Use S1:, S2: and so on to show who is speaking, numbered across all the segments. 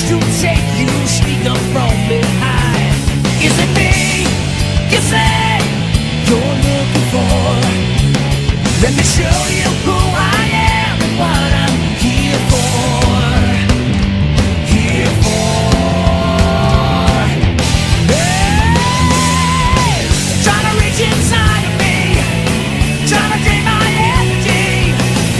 S1: to take you, sneak up from behind. Is it me you say you're looking for? Let me show you who I am and what I'm here for. Here for. Hey! Trying to reach inside of me, trying to drain my energy.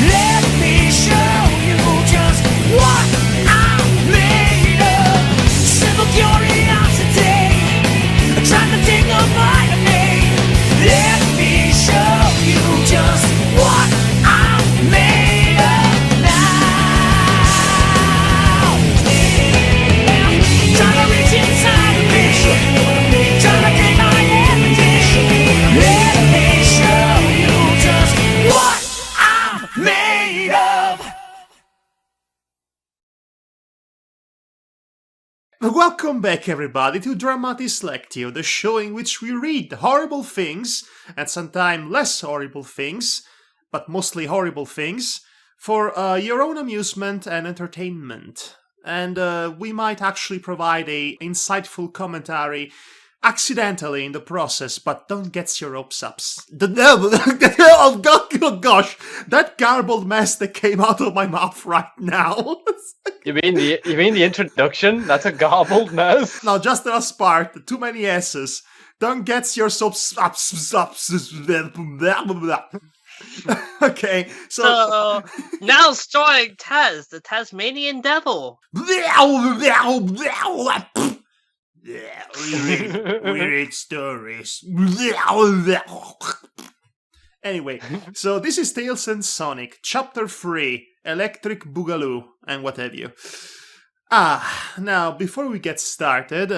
S1: Let me show you just what I'm made of. Simple curiosity, trying to take a bite of me. Let me show you just what I'm made of now. Trying to reach inside of me, trying to drain my energy. Let me show you just what I'm made of.
S2: Welcome back, everybody, to Dramatis Lectio, the show in which we read horrible things, and sometimes less horrible things, but mostly horrible things, for your own amusement and entertainment. And we might actually provide a insightful commentary accidentally in the process, but don't get your hopes up. Oh gosh, that garbled mess that came out of my mouth right now.
S3: You mean the introduction? That's a garbled mess.
S2: No, just the last part. Too many S's. Don't get your soaps. Okay,
S4: So now starring Taz, the Tasmanian Devil.
S2: We read stories. Anyway, so this is Tales and Sonic, Chapter 3, Electric Boogaloo, and what have you. Now, before we get started,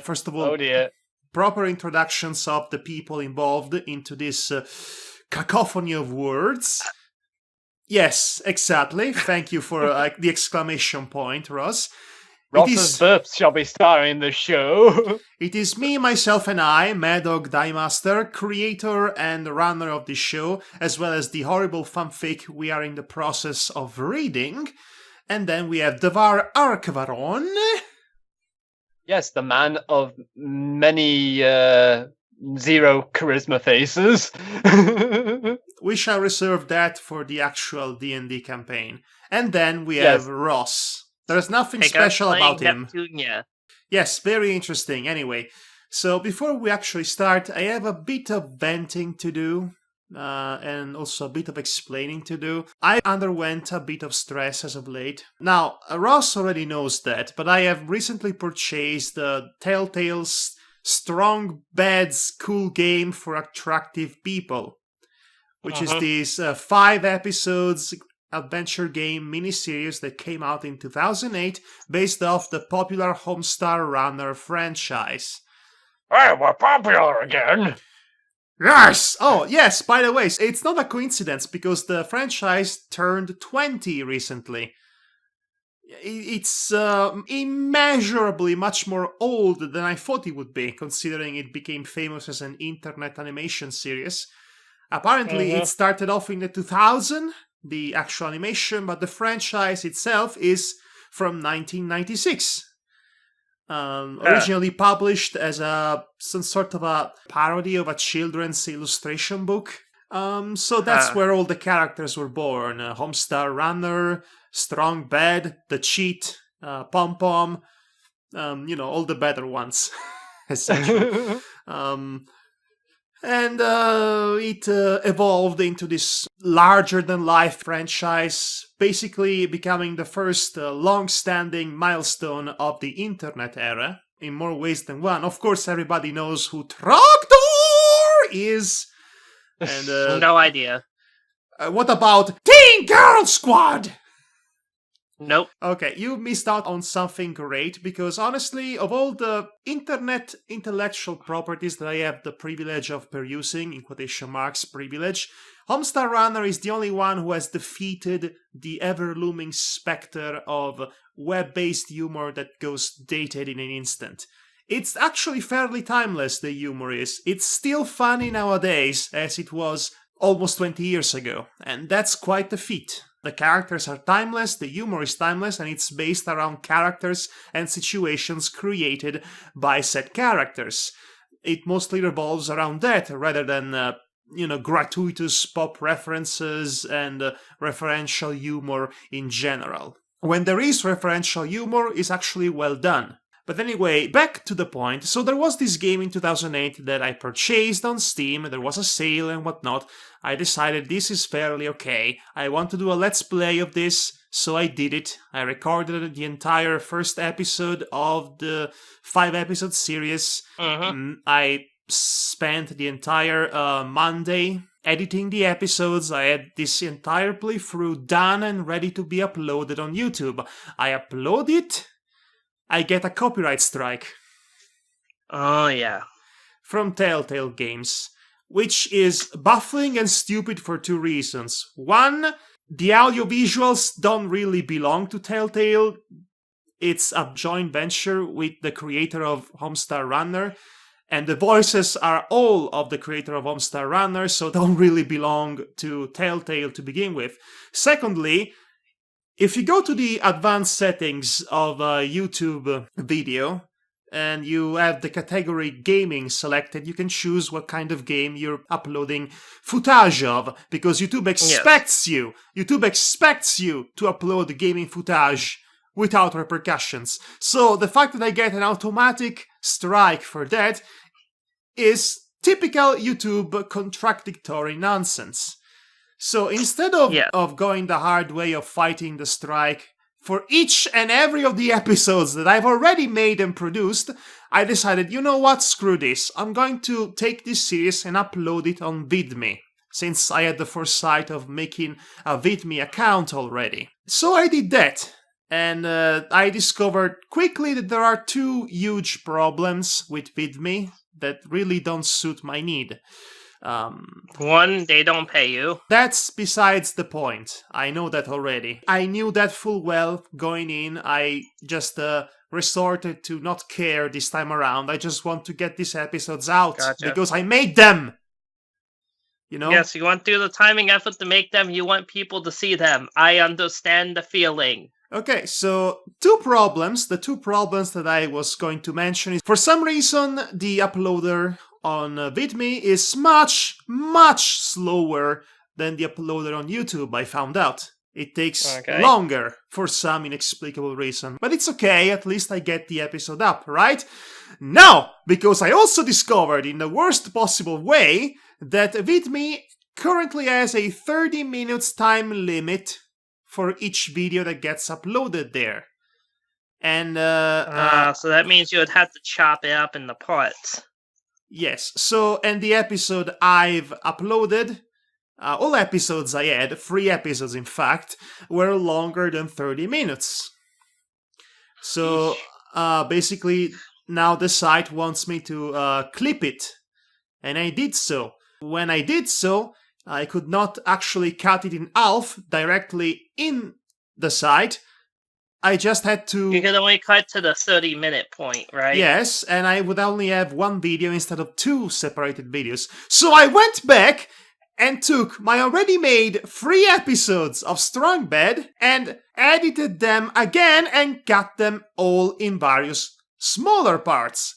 S2: first of all,
S3: Oh dear.
S2: proper introductions of the people involved into this cacophony of words. Yes, exactly. Thank you for the exclamation point, Ross.
S3: Ross's burps shall be starring in the show.
S2: It is me, myself, and I, Madhog Master, creator and runner of the show, as well as the horrible fanfic we are in the process of reading. And then we have Devar Arkvaron.
S3: Yes, the man of many zero charisma faces.
S2: We shall reserve that for the actual D&D campaign. And then we have Ross. There's nothing special about him.
S4: Neptunia.
S2: Yes, very interesting. Anyway, so before we actually start, I have a bit of venting to do, and also a bit of explaining to do. I underwent a bit of stress as of late. Now, Ross already knows that, but I have recently purchased the Telltale's Strong Beds Cool Game for Attractive People, which is this 5 episodes adventure game miniseries that came out in 2008 based off the popular Homestar Runner franchise.
S3: Hey, we're popular again.
S2: Yes! Oh, yes, by the way, it's not a coincidence because the franchise turned 20 recently. It's immeasurably much more old than I thought it would be, considering it became famous as an internet animation series. Apparently, it started off in the 2000s, the actual animation, but the franchise itself is from 1996. Originally published as some sort of a parody of a children's illustration book. So that's where all the characters were born. Homestar Runner, Strong Bed, The Cheat, Pom Pom, all the better ones, essentially. And it evolved into this larger-than-life franchise, basically becoming the first long-standing milestone of the internet era, in more ways than one. Of course, everybody knows who Tractor is. And
S4: No idea.
S2: What about Teen Girl Squad?
S4: Nope.
S2: Okay, you missed out on something great, because honestly, of all the internet intellectual properties that I have the privilege of perusing, in quotation marks, privilege, Homestar Runner is the only one who has defeated the ever-looming specter of web-based humor that goes dated in an instant. It's actually fairly timeless, the humor is. It's still funny nowadays, as it was almost 20 years ago, and that's quite a feat. The characters are timeless, the humor is timeless, and it's based around characters and situations created by said characters. It mostly revolves around that rather than, gratuitous pop references and referential humor in general. When there is referential humor, it's actually well done. But anyway, back to the point. So there was this game in 2008 that I purchased on Steam. There was a sale and whatnot. I decided this is fairly okay. I want to do a let's play of this, so I did it. I recorded the entire first episode of the 5-episode series. I spent the entire Monday editing the episodes. I had this entire playthrough done and ready to be uploaded on YouTube. I upload it. I get a copyright strike.
S4: Oh, yeah.
S2: From Telltale Games, which is baffling and stupid for 2 reasons. One, the audiovisuals don't really belong to Telltale. It's a joint venture with the creator of Homestar Runner, and the voices are all of the creator of Homestar Runner, so don't really belong to Telltale to begin with. Secondly, if you go to the advanced settings of a YouTube video and you have the category gaming selected, you can choose what kind of game you're uploading footage of, because YouTube expects you to upload the gaming footage without repercussions. So the fact that I get an automatic strike for that is typical YouTube contradictory nonsense. So instead of going the hard way of fighting the strike for each and every of the episodes that I've already made and produced, I decided, you know what, screw this. I'm going to take this series and upload it on VidMe, since I had the foresight of making a VidMe account already. So I did that, and I discovered quickly that there are 2 huge problems with VidMe that really don't suit my need.
S4: One, they don't pay you.
S2: That's besides the point. I know that already. I knew that full well going in. I just resorted to not care this time around. I just want to get these episodes out because I made them. You know?
S4: Yes, you want to do the timing effort to make them. You want people to see them. I understand the feeling.
S2: Okay, so 2 problems. The 2 problems that I was going to mention is, for some reason, the uploader on VidMe is much, much slower than the uploader on YouTube, I found out. It takes longer for some inexplicable reason. But it's okay, at least I get the episode up, right? Now, because I also discovered in the worst possible way that VidMe currently has a 30 minutes time limit for each video that gets uploaded there. And
S4: so that means you would have to chop it up into parts.
S2: Yes, so, and the episode I've uploaded, all episodes I had, 3 episodes in fact, were longer than 30 minutes. So, basically, now the site wants me to clip it, and I did so. When I did so, I could not actually cut it in half directly in the site. I just had to...
S4: You could only cut to the 30-minute point, right?
S2: Yes, and I would only have 1 video instead of 2 separated videos. So I went back and took my already made 3 episodes of Strong Bad and edited them again and cut them all in various smaller parts.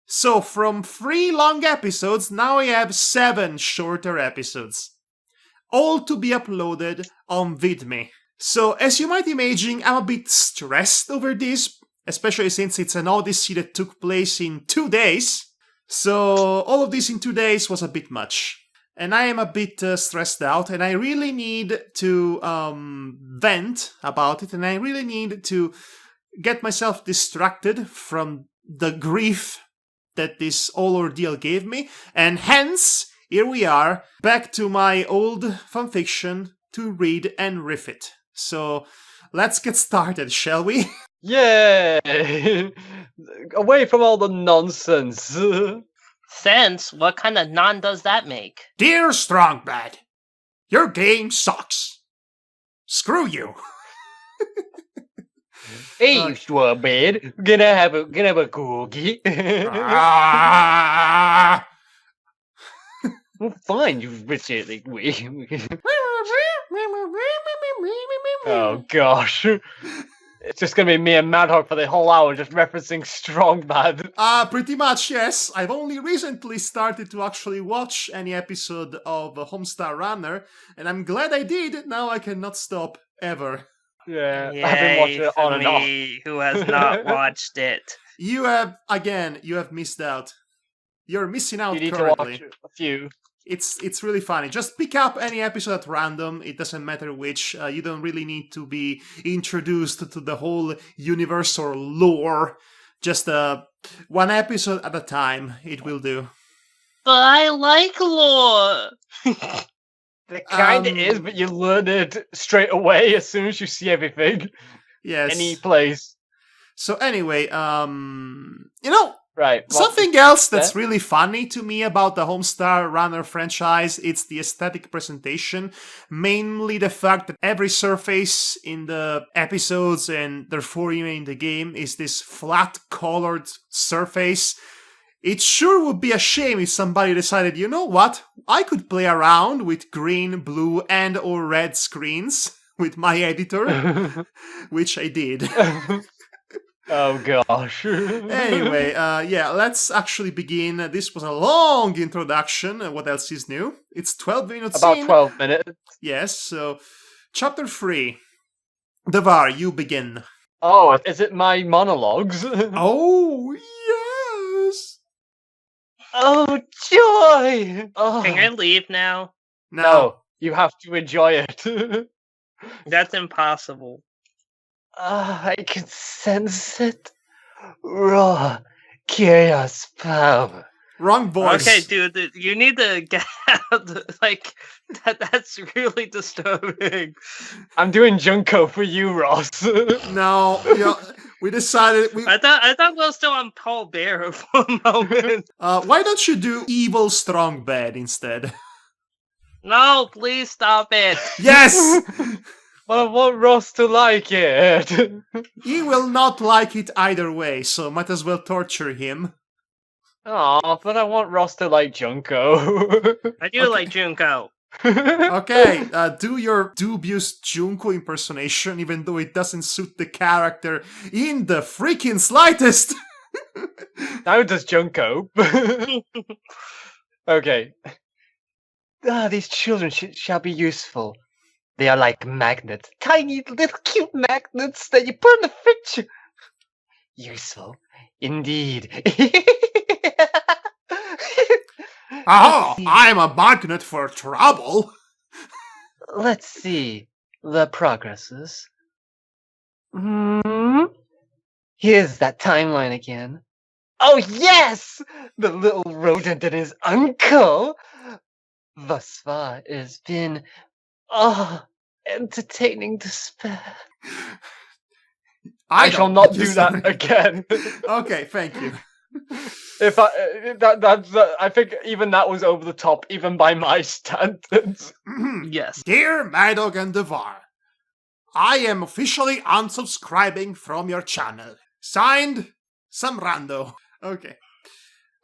S2: So from 3 long episodes, now I have 7 shorter episodes. All to be uploaded on VidMe. So, as you might imagine, I'm a bit stressed over this, especially since it's an odyssey that took place in 2 days. So, all of this in 2 days was a bit much. And I am a bit stressed out, and I really need to vent about it, and I really need to get myself distracted from the grief that this whole ordeal gave me. And hence, here we are, back to my old fanfiction to read and riff it. So, let's get started, shall we?
S3: Yeah! Away from all the nonsense.
S4: Sense? What kind of non does that make?
S2: Dear Strongbad, your game sucks. Screw you.
S3: Hey, Strawberry, gonna have a cookie.
S2: Ah.
S3: Well, fine, you Richard. Oh gosh. It's just gonna be me and Madhog for the whole hour just referencing Strong Bad.
S2: Pretty much, yes. I've only recently started to actually watch any episode of Homestar Runner, and I'm glad I did. Now I cannot stop, ever.
S3: Yeah, I've been watching it on and off.
S4: Me, who has not watched it.
S2: You have missed out. You're missing out
S3: You need
S2: currently.
S3: to watch a few.
S2: It's really funny. Just pick up any episode at random. It doesn't matter which. You don't really need to be introduced to the whole universe or lore. Just one episode at a time. It will do.
S4: But I like lore.
S3: It kind of is, but you learn it straight away as soon as you see everything.
S2: Yes.
S3: Any place.
S2: So anyway,
S3: Right.
S2: something else that's really funny to me about the Homestar Runner franchise, it's the aesthetic presentation. Mainly the fact that every surface in the episodes and therefore even in the game is this flat colored surface. It sure would be a shame if somebody decided, you know what, I could play around with green, blue, and or red screens with my editor, which I did.
S3: Oh gosh.
S2: Anyway, let's actually begin. This was a long introduction. What else is new? It's 12 minutes
S3: About
S2: in.
S3: 12 minutes.
S2: Yes, so chapter 3. Devar, you begin.
S3: Oh, is it my monologues?
S2: Oh, yes!
S3: Oh, joy! Oh.
S4: Can I leave now?
S3: No, you have to enjoy it.
S4: That's impossible.
S3: I can sense it. Raw chaos power.
S2: Wrong voice.
S4: Okay, dude, you need to get out. Like, that's really disturbing.
S3: I'm doing Junko for you, Ross.
S2: No, we decided...
S4: I thought we were still on Paul Bearer for a moment.
S2: why don't you do Evil Strong Bad instead?
S4: No, please stop it.
S2: Yes!
S3: But I want Ross to like it.
S2: He will not like it either way, so might as well torture him.
S3: Aw, but I want Ross to like Junko.
S4: I do like Junko.
S2: Okay, do your dubious Junko impersonation, even though it doesn't suit the character in the freaking slightest.
S3: Now does Junko. Okay. These children shall be useful. They are like magnets. Tiny little cute magnets that you put in the fridge. Useful. Indeed.
S2: Oh, I'm a magnet for trouble.
S3: Let's see the progresses. Here's that timeline again. Oh yes! The little rodent and his uncle. Thus far it has been entertaining to spare. I shall not do that again.
S2: Okay, thank you.
S3: If I think even that was over the top, even by my standards.
S4: Yes.
S2: Dear Madhog and Devar, I am officially unsubscribing from your channel. Signed, some rando. Okay.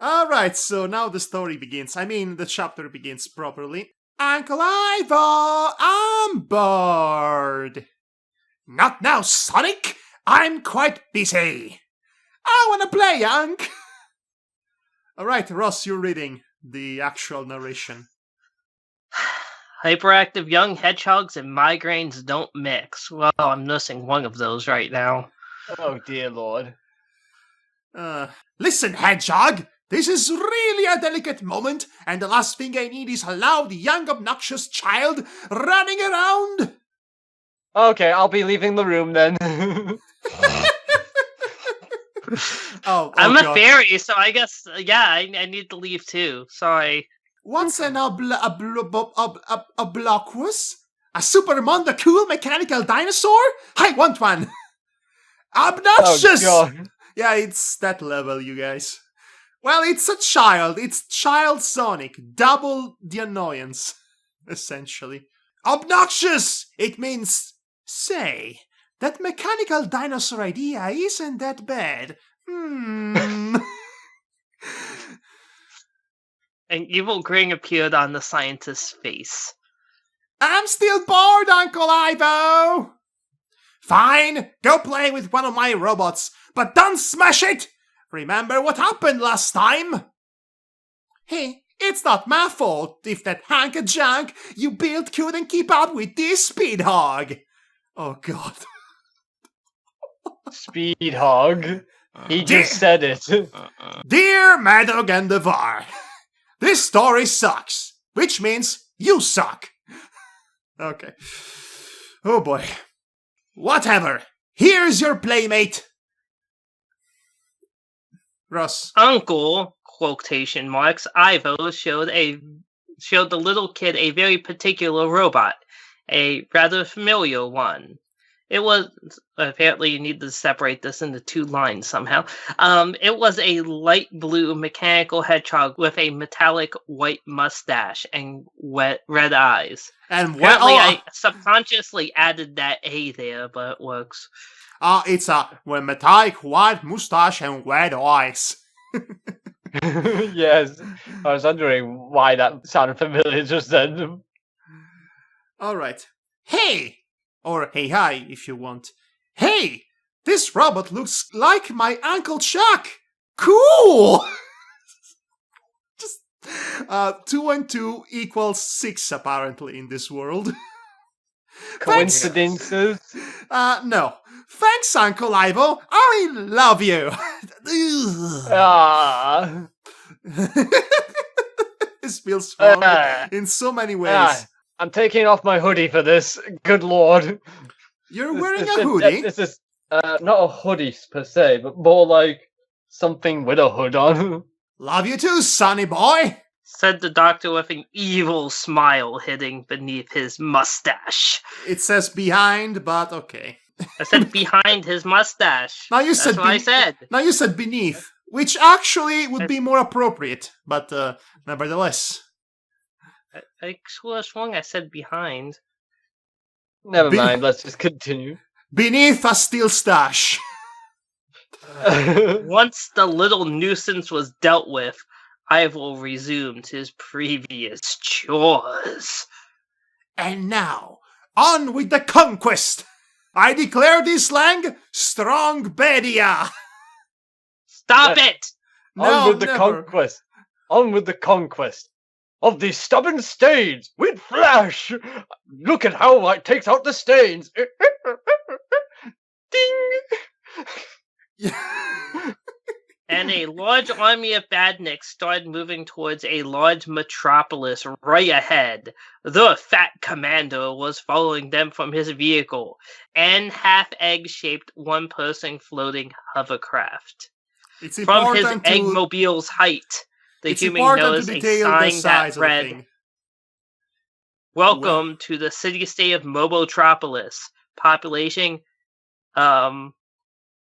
S2: Alright, so now the story begins. I mean, the chapter begins properly. Uncle Ivor, I'm bored. Not now, Sonic. I'm quite busy. I want to play, Unc. Alright, Ross, you're reading the actual narration.
S4: Hyperactive young hedgehogs and migraines don't mix. Well, I'm nursing one of those right now.
S3: Oh dear lord.
S2: Listen, Hedgehog. This is really a delicate moment, and the last thing I need is a loud, young, obnoxious child running around.
S3: Okay, I'll be leaving the room then.
S4: I'm a fairy, so I guess, yeah, I need to leave too. Sorry.
S2: What's an obloquus? A super Mondo cool mechanical dinosaur? I want one. Obnoxious!
S3: Oh, God.
S2: Yeah, it's that level, you guys. Well, it's a child. It's Child Sonic. Double the annoyance, essentially. Obnoxious! It means, say, that mechanical dinosaur idea isn't that bad. An
S4: evil grin appeared on the scientist's face.
S2: I'm still bored, Uncle Ivo! Fine, go play with one of my robots, but don't smash it! Remember what happened last time? Hey, it's not my fault if that hunk of junk you built couldn't keep up with this speed hog. Oh god.
S3: Speed hog. He just said it.
S2: Dear Madhog and the Var, this story sucks, which means you suck. Okay. Oh boy. Whatever. Here's your playmate. Ross.
S4: Uncle, quotation marks, Ivo showed the little kid a very particular robot, a rather familiar one. It was, apparently you need to separate this into two lines somehow. It was a light blue mechanical hedgehog with a metallic white mustache and red eyes.
S2: And
S4: apparently I subconsciously added that A there, but it works.
S2: It's a metallic white mustache and red eyes.
S3: Yes, I was wondering why that sounded familiar just then.
S2: Alright. Hey! Or hey hi, if you want. Hey! This robot looks like my Uncle Chuck! Cool! Just 2 and 2 equals 6, apparently, in this world.
S3: Coincidences?
S2: No. Thanks, Uncle Ivo. I love you.
S3: Ah.
S2: This feels wrong in so many ways.
S3: I'm taking off my hoodie for this. Good lord.
S2: You're wearing a hoodie?
S3: This is not a hoodie per se, but more like something with a hood on.
S2: Love you too, sonny boy.
S4: Said the doctor with an evil smile hidden beneath his mustache.
S2: It says behind, but okay.
S4: I said behind his mustache.
S2: Now you said
S4: That's what I said.
S2: Now you said beneath, which actually would be more appropriate, but nevertheless.
S4: I swore I was wrong. I said behind.
S3: Never mind, let's just continue.
S2: Beneath a steel stash.
S4: Once the little nuisance was dealt with, Ivo resumed his previous chores.
S2: And now, on with the conquest! I declare this land strong bedia!
S4: Stop it!
S3: On with the conquest! On with the conquest! Of these stubborn stains with flash! Look at how it takes out the stains! Ding!
S4: And a large army of badniks started moving towards a large metropolis right ahead. The fat commander was following them from his vehicle, and half-egg-shaped one-person floating hovercraft. From his eggmobile's height, the human knows a sign that read, "Welcome to the city-state of Mobotropolis. Population,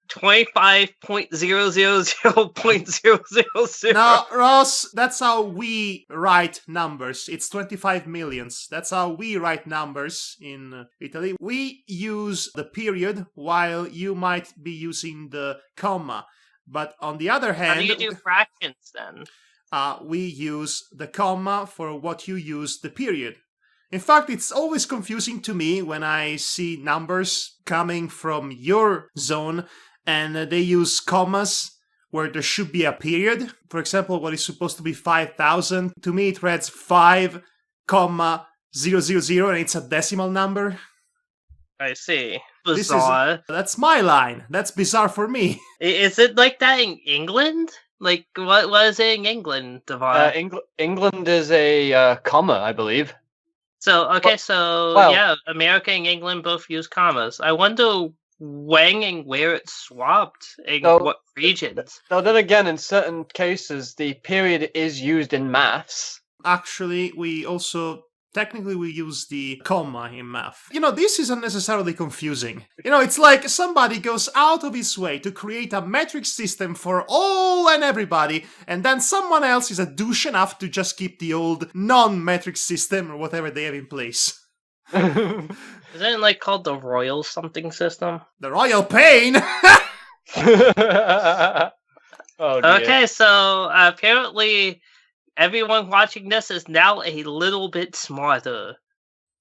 S4: 25.000.000.
S2: Now, Ross, that's how we write numbers. It's 25 millions. That's how we write numbers in Italy. We use the period while you might be using the comma. But on the other hand...
S4: How do you do fractions then?
S2: We use the comma for what you use the period. In fact, it's always confusing to me when I see numbers coming from your zone and they use commas where there should be a period. For example, what is supposed to be 5,000, to me it reads 5, 000, and it's a decimal number.
S4: I see. Bizarre.
S2: That's my line. That's bizarre for me.
S4: Is it like that in England? Like, what is it in England, Devon?
S3: England is a comma, I believe.
S4: So, okay, yeah, America and England both use commas. I wonder when and where it's swapped, in what regions.
S3: Now, then again, in certain cases, the period is used in maths.
S2: Actually, technically we use the comma in math. You know, this is unnecessarily confusing. You know, it's like somebody goes out of his way to create a metric system for all and everybody, and then someone else is a douche enough to just keep the old non-metric system or whatever they have in place.
S4: Isn't it like called the Royal something system?
S2: The Royal Pain!
S3: Oh, dear.
S4: Okay, so apparently everyone watching this is now a little bit smarter.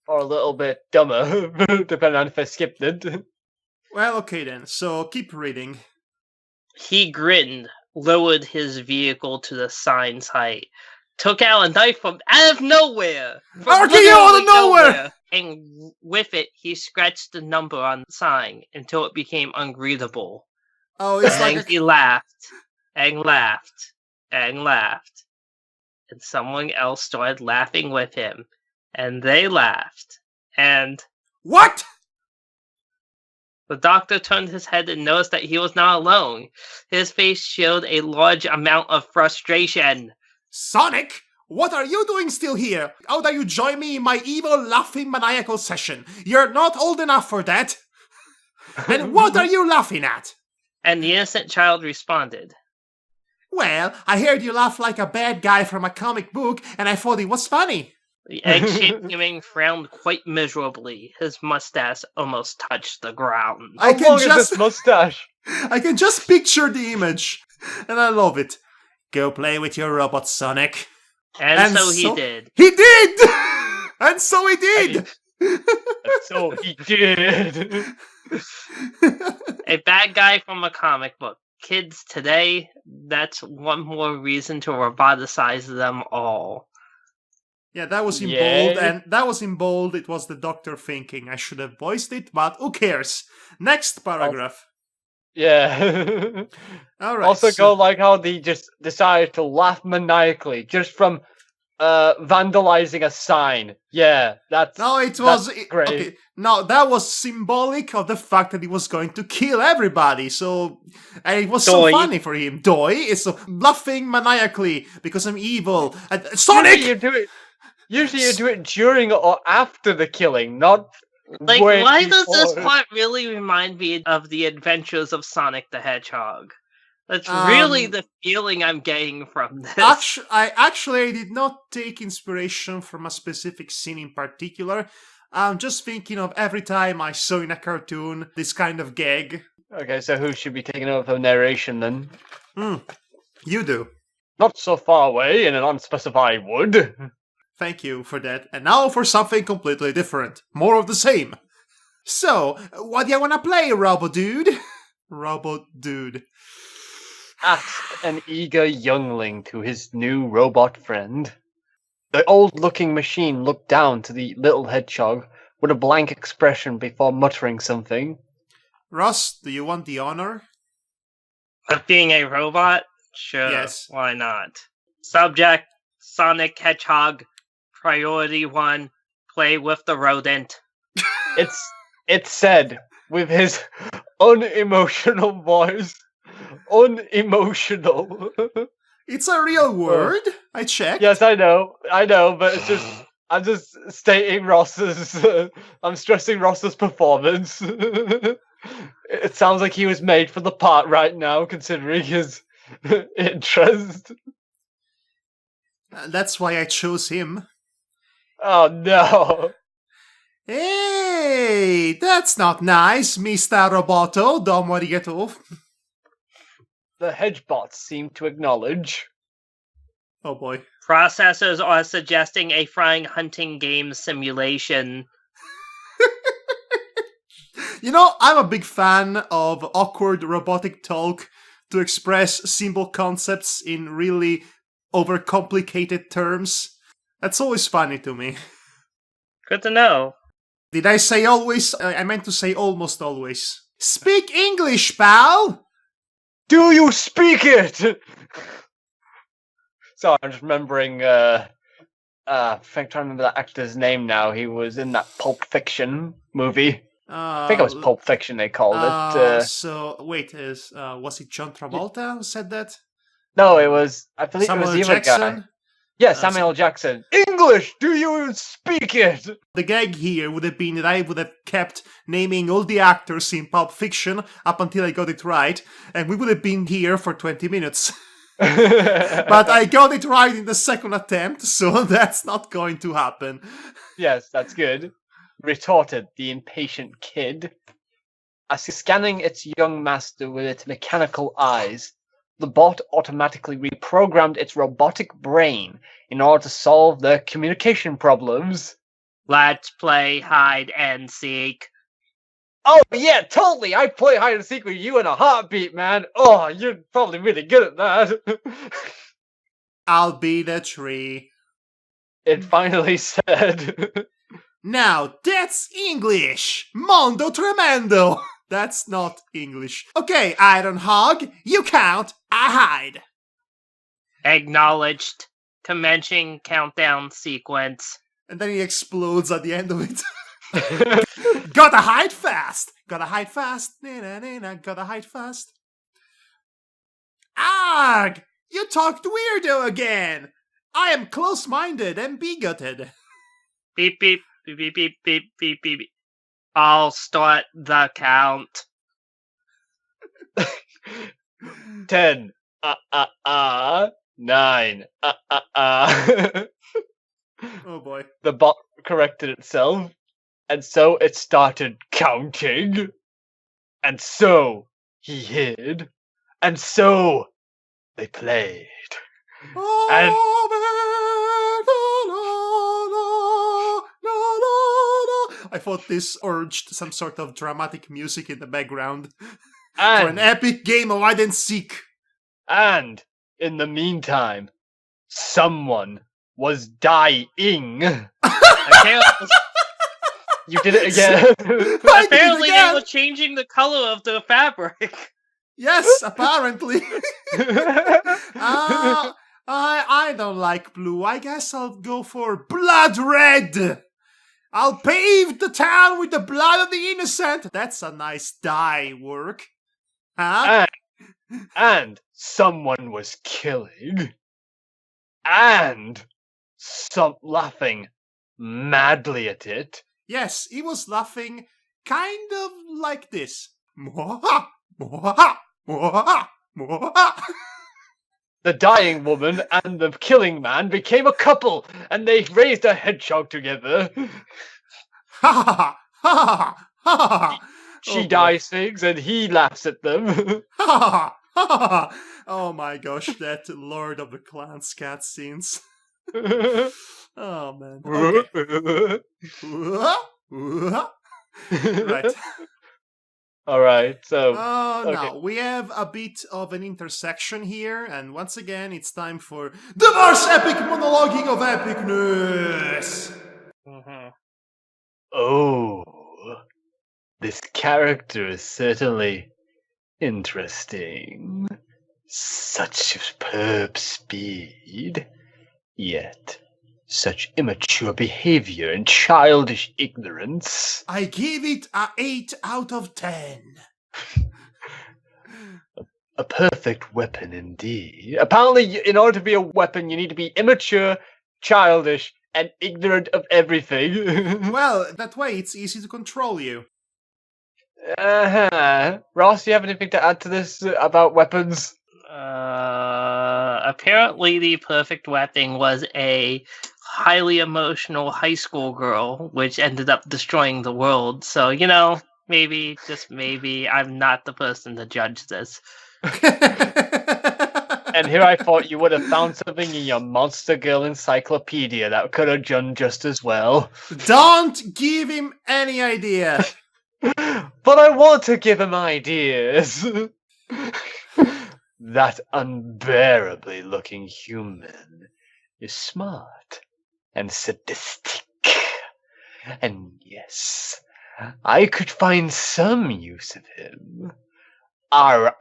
S3: Or a little bit dumber, depending on if I skipped it.
S2: Well, okay then. So keep reading.
S4: He grinned, lowered his vehicle to the sign's height, took out a knife from out of nowhere.
S2: Out of nowhere!
S4: And with it, he scratched the number on the sign until it became unreadable.
S2: Oh, it's
S4: And
S2: like
S4: he laughed, and laughed, and laughed. And someone else started laughing with him. And they laughed. And
S2: what?
S4: the doctor turned his head and noticed that he was not alone. His face showed a large amount of frustration.
S2: Sonic, what are you doing still here? How dare you join me in my evil, laughing, maniacal session? You're not old enough for that. And what are you laughing at?
S4: And the innocent child responded.
S2: Well, I heard you laugh like a bad guy from a comic book, and I thought it was funny.
S4: The egg-shaped human frowned quite miserably. His mustache almost touched the ground.
S3: How long is this mustache?
S2: I can just picture the image, and I love it. Go play with your robot, Sonic.
S4: And so he did.
S2: He did! And so he did!
S3: So he did.
S4: A bad guy from a comic book. Kids today, that's one more reason to roboticize them all.
S2: Yeah, that was in bold, and that was in bold. It was the doctor thinking. I should have voiced it, but who cares? Next paragraph.
S3: Yeah.
S2: All right.
S3: Also go like how they just decided to laugh maniacally just from vandalizing a sign. Yeah, that's great.
S2: Okay, no, that was symbolic of the fact that he was going to kill everybody. So, and it was so funny for him. Doi is laughing maniacally because I'm evil. And Sonic.
S3: Usually you do it during or after the killing, not.
S4: Like, why does this part really remind me of the adventures of Sonic the Hedgehog? That's really the feeling I'm getting from this.
S2: I did not take inspiration from a specific scene in particular. I'm just thinking of every time I saw in a cartoon this kind of gag.
S3: Okay, so who should be taking over the narration then?
S2: You do.
S3: Not so far away in an unspecified wood.
S2: Thank you for that. And now for something completely different. More of the same. So, what do you want to play, Robo-Dude? Robo-Dude.
S3: Asked an eager youngling to his new robot friend. The old-looking machine looked down to the little hedgehog with a blank expression before muttering something.
S2: Russ, do you want the honor?
S4: Of being a robot? Sure.
S2: Yes.
S4: Why not? Subject, Sonic Hedgehog. Priority 1, play with the rodent.
S3: It's said with his unemotional voice. Unemotional.
S2: It's a real word. I checked.
S3: Yes, I know, but it's just I'm just stating Ross's. I'm stressing Ross's performance. It sounds like he was made for the part right now, considering his interest.
S2: That's why I chose him.
S3: Oh no!
S2: Hey, that's not nice, Mr. Roboto. Don't worry, get off.
S3: The hedgebots seem to acknowledge.
S2: Oh boy.
S4: Processors are suggesting a frying hunting game simulation.
S2: You know, I'm a big fan of awkward robotic talk to express simple concepts in really overcomplicated terms. That's always funny to me.
S4: Good to know.
S2: Did I say always? I meant to say almost always. Speak English, pal!
S3: Do you speak it? So I'm just remembering, I'm trying to remember that actor's name now. He was in that Pulp Fiction movie. I think it was Pulp Fiction they called it.
S2: So, wait, was it John Travolta who said that?
S3: No, it was, I believe
S2: Samuel
S3: it was the other
S2: Jackson?
S3: guy. Yeah, Samuel Jackson. English, do you speak it?
S2: The gag here would have been that I would have kept naming all the actors in Pulp Fiction up until I got it right, and we would have been here for 20 minutes. But I got it right in the second attempt, so that's not going to happen.
S3: Yes, that's good. Retorted the impatient kid. As scanning its young master with its mechanical eyes, the bot automatically reprogrammed its robotic brain in order to solve their communication problems.
S4: Let's play hide and seek.
S3: Oh, yeah, totally. I play hide and seek with you in a heartbeat, man. Oh, you're probably really good at that.
S2: I'll be the tree.
S3: It finally said.
S2: Now, that's English! Mondo tremendo! That's not English. Okay, Iron Hog, you count, I hide.
S4: Acknowledged. Commencing countdown sequence.
S2: And then he explodes at the end of it. Gotta hide fast! Gotta hide fast! Gotta hide fast. Arg! You talked weirdo again! I am close-minded and bigoted.
S4: Beep, beep, beep, beep, beep, beep, beep, beep. I'll start the count.
S3: 10. 9.
S2: Oh boy.
S3: The bot corrected itself, and so it started counting. And so he hid, and so they played. And
S2: I thought this urged some sort of dramatic music in the background for an
S3: and,
S2: epic game of hide and seek.
S3: and in the meantime, someone was dying.
S4: Apparently,
S3: You did it again.
S2: I did it
S4: apparently they
S2: again.
S4: were changing the color of the fabric.
S2: Yes, apparently. I don't like blue. I guess I'll go for blood red. I'll pave the town with the blood of the innocent. That's a nice dye work. Huh?
S3: And someone was killing. And some laughing madly at it.
S2: Yes, he was laughing kind of like this. Mwaha, mwaha, mwaha, mwaha.
S3: The dying woman and the killing man became a couple, and they raised a hedgehog together.
S2: Ha ha ha ha ha.
S3: She dies things, and he laughs at them.
S2: Ha ha ha. Oh my gosh, that Lord of the Clans cutscenes. Oh man. Okay. Right.
S3: All right. So.
S2: Oh
S3: okay.
S2: no, we have a bit of an intersection here, and once again, it's time for the most epic monologuing of epicness.
S3: Oh, this character is certainly interesting. Such superb speed, yet such immature behavior and childish ignorance.
S2: I give it a 8 out of 10.
S3: A perfect weapon indeed. Apparently, in order to be a weapon, you need to be immature, childish, and ignorant of everything.
S2: Well, that way it's easy to control you.
S3: Ross, do you have anything to add to this about weapons?
S4: Apparently the perfect weapon was a highly emotional high school girl, which ended up destroying the world. So, you know, maybe, just maybe, I'm not the person to judge this.
S3: And here I thought you would have found something in your Monster Girl encyclopedia that could have done just as well.
S2: Don't give him any idea.
S3: But I want to give him ideas. That unbearably looking human is smart and sadistic. And yes, I could find some use of him. R.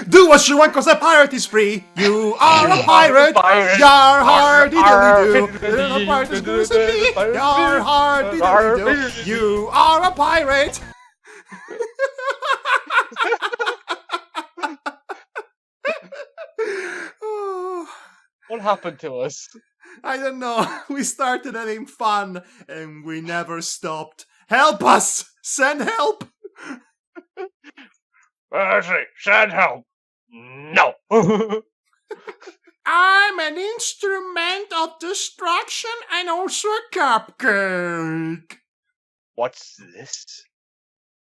S2: Do what you want, cause a pirate is free. You are a pirate. Yar har diddly do. A pirate is good as a bee. Yar har diddly do. You are a pirate. Oh,
S3: What happened to us?
S2: I don't know. We started having fun and we never stopped. Help us! Send help!
S3: Send help. No.
S2: I'm an instrument of destruction and also a cupcake.
S3: What's this?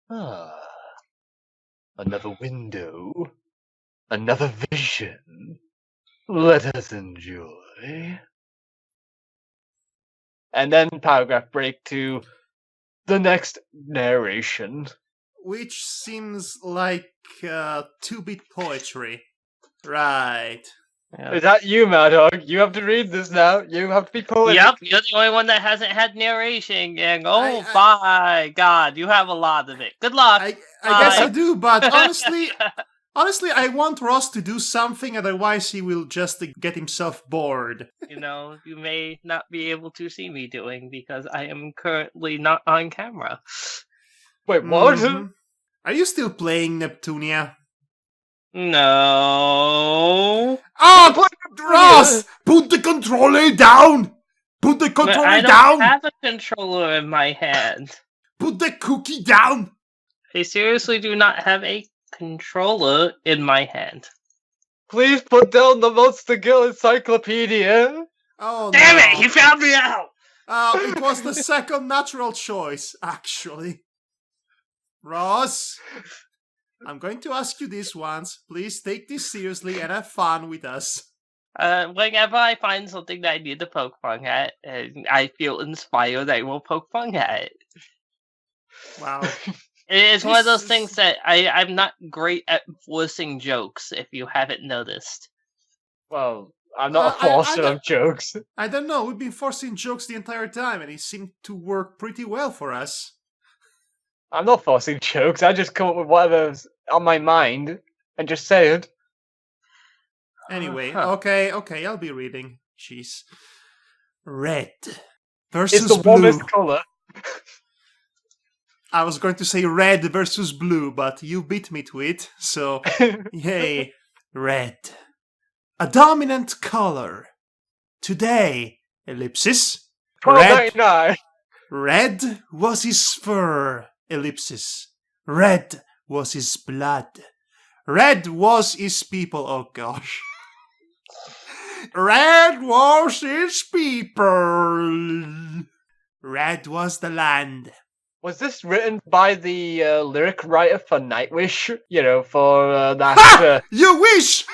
S3: Ah, another window. Another vision. Let us enjoy. and then paragraph break to the next narration.
S2: Which seems like 2-bit poetry. Right.
S3: Is that you, Madhog? You have to read this now. You have to be poetic.
S4: Yep, you're the only one that hasn't had narration, gang. Oh
S2: I-
S4: my god, you have a lot of it. Good luck.
S2: I guess I
S4: Bye.
S2: do, but honestly, I want Ross to do something, otherwise he will just get himself bored.
S4: You may not be able to see me doing because I am currently not on camera.
S3: Wait, what?
S2: Mhm. Are you still playing Neptunia?
S4: No.
S2: Oh, Ross! Put the controller down! Put the
S4: I
S2: controller
S4: don't
S2: down!
S4: have a controller in my hand.
S2: Put the cookie down!
S4: I seriously do not have a controller in my hand.
S3: Please put down the Monster Girl Encyclopedia.
S2: Oh,
S4: Damn
S2: no.
S4: it! He found me out!
S2: It was the second natural choice, actually. Ross, I'm going to ask you this once. Please take this seriously and have fun with us.
S4: Whenever I find something that I need to poke fun at, and I feel inspired, I will poke fun at it.
S2: Wow.
S4: It's one of those
S2: This
S4: things that I'm not great at forcing jokes, if you haven't noticed.
S3: Well, I'm not a forcer of jokes.
S2: I don't know. We've been forcing jokes the entire time, and it seemed to work pretty well for us.
S3: I'm not forcing jokes. I just come up with whatever's on my mind and just say it.
S2: Anyway,
S4: Huh.
S2: okay, I'll be reading. Jeez. Red versus
S3: It's the
S2: blue.
S3: warmest color.
S2: I was going to say red versus blue, but you beat me to it, so yay. Red. A dominant color. Today, ellipsis. Red.
S3: 12.99.
S2: Red was his fur, ellipsis. Red was his blood. Red was his people. Oh gosh. Red was his people. Red was the land.
S3: Was this written by the lyric writer for Nightwish? You know, for that.
S2: Ha! You wish!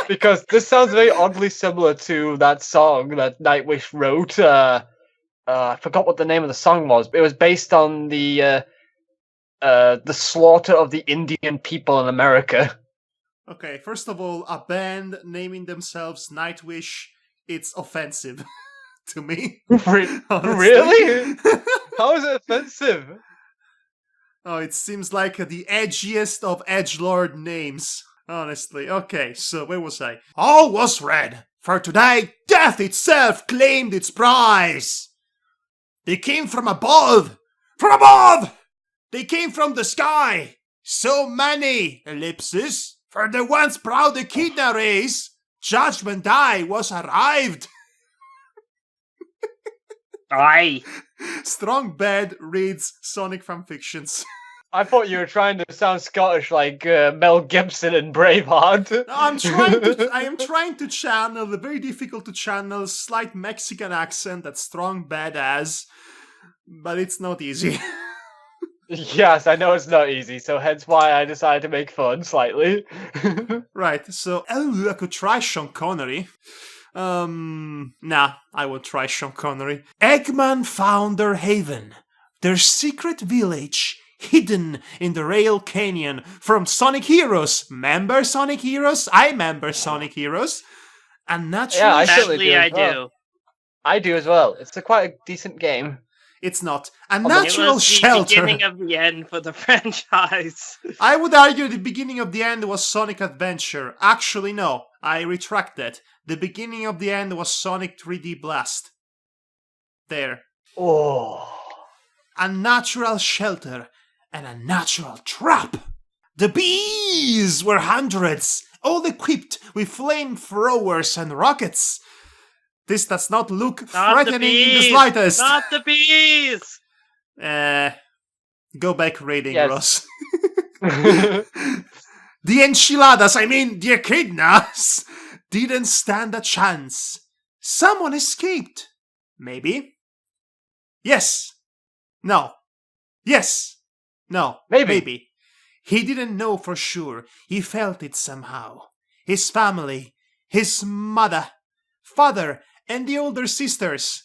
S3: Because this sounds very oddly similar to that song that Nightwish wrote. I forgot what the name of the song was, but it was based on the slaughter of the Indian people in America.
S2: Okay, first of all, a band naming themselves Nightwish, it's offensive to me. honestly.
S3: Really? How is it offensive?
S2: Oh, it seems like the edgiest of edgelord names. Honestly. Okay, so where was I? All was red, for today death itself claimed its prize. They came from above! From above! They came from the sky! So many ellipses, for the once proud Echidna race, Judgment Day was arrived!
S4: Aye.
S2: Strong Bed reads Sonic fanfictions.
S3: I thought you were trying to sound Scottish like Mel Gibson in Braveheart.
S2: I am trying to channel the very difficult to channel slight Mexican accent that Strong Bad has, but it's not easy.
S3: Yes, I know it's not easy, so hence why I decided to make fun slightly.
S2: Right, so I could try Sean Connery. Nah, I won't try Sean Connery. Eggman found their haven, their secret village, hidden in the Rail Canyon from Sonic Heroes. Remember Sonic Heroes? I remember Sonic Heroes. And naturally,
S3: Yeah, I certainly
S4: Actually,
S3: do
S4: I
S3: as
S4: do.
S3: well. I do as well. It's quite a decent game.
S2: it's not. A
S4: It
S2: natural
S4: was the
S2: shelter.
S4: beginning of the end for the franchise.
S2: I would argue the beginning of the end was Sonic Adventure. Actually, no. I retract that. The beginning of the end was Sonic 3D Blast. There.
S3: Oh.
S2: A natural shelter and a natural trap. The bees were hundreds, all equipped with flamethrowers and rockets. This does not look
S4: Not the
S2: threatening in the
S4: bees!
S2: slightest.
S4: Not the bees!
S2: Go back reading,
S3: Yes.
S2: Ross. The enchiladas, I mean the echidnas, didn't stand a chance. Someone escaped. Maybe. Yes. No. Yes. No.
S3: Maybe.
S2: He didn't know for sure. He felt it somehow. His family, his mother, father, and the older sisters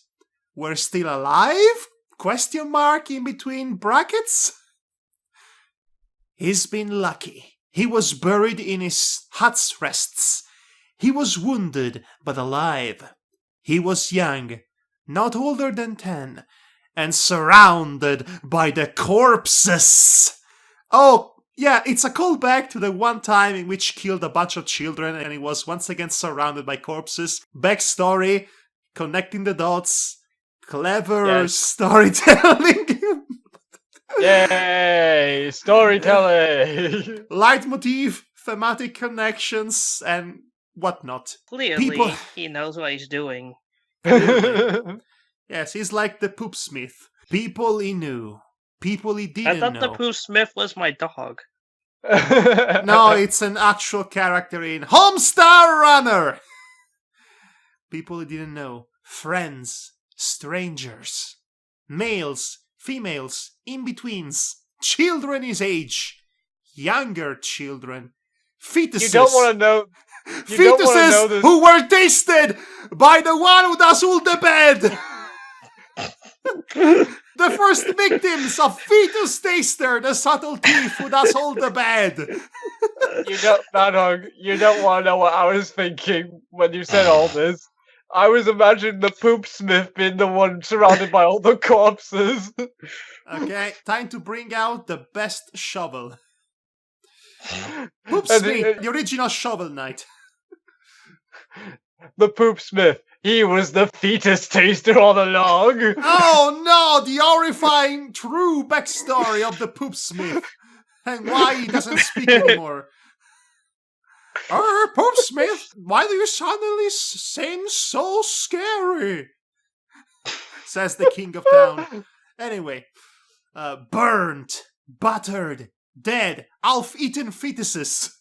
S2: were still alive? Question mark in between brackets? He's been lucky. He was buried in his hut's rests. He was wounded, but alive. He was young, not older than 10, and surrounded by the corpses. Oh, yeah, it's a callback to the one time in which he killed a bunch of children and he was once again surrounded by corpses. Backstory, connecting the dots, clever storytelling.
S3: Yay! Storytelling!
S2: Leitmotif, thematic connections, and whatnot.
S4: Clearly, he knows what he's doing.
S2: Yes, he's like the poop smith. People he knew. People he didn't know.
S4: I thought the Pooh Smith was my dog.
S2: No, it's an actual character in Homestar Runner! People he didn't know. Friends. Strangers. Males. Females. In-betweens. Children his age. Younger children. Fetuses.
S3: You don't want to know.
S2: Fetuses who were tasted by the one who does all the bad. The first victims of Fetus Taster, the subtle thief who does all the bad.
S3: Madhog, you don't want to know what I was thinking when you said all this. I was imagining the Poop Smith being the one surrounded by all the corpses.
S2: Okay, time to bring out the best shovel. Poop Smith, the original Shovel Knight.
S3: The Poop Smith. He was the fetus taster all along.
S2: Oh no, the horrifying true backstory of the Poop Smith. And why he doesn't speak anymore. Poop Smith, why do you suddenly seem so scary? Says the king of town. Anyway, burnt, buttered, dead, half-eaten fetuses.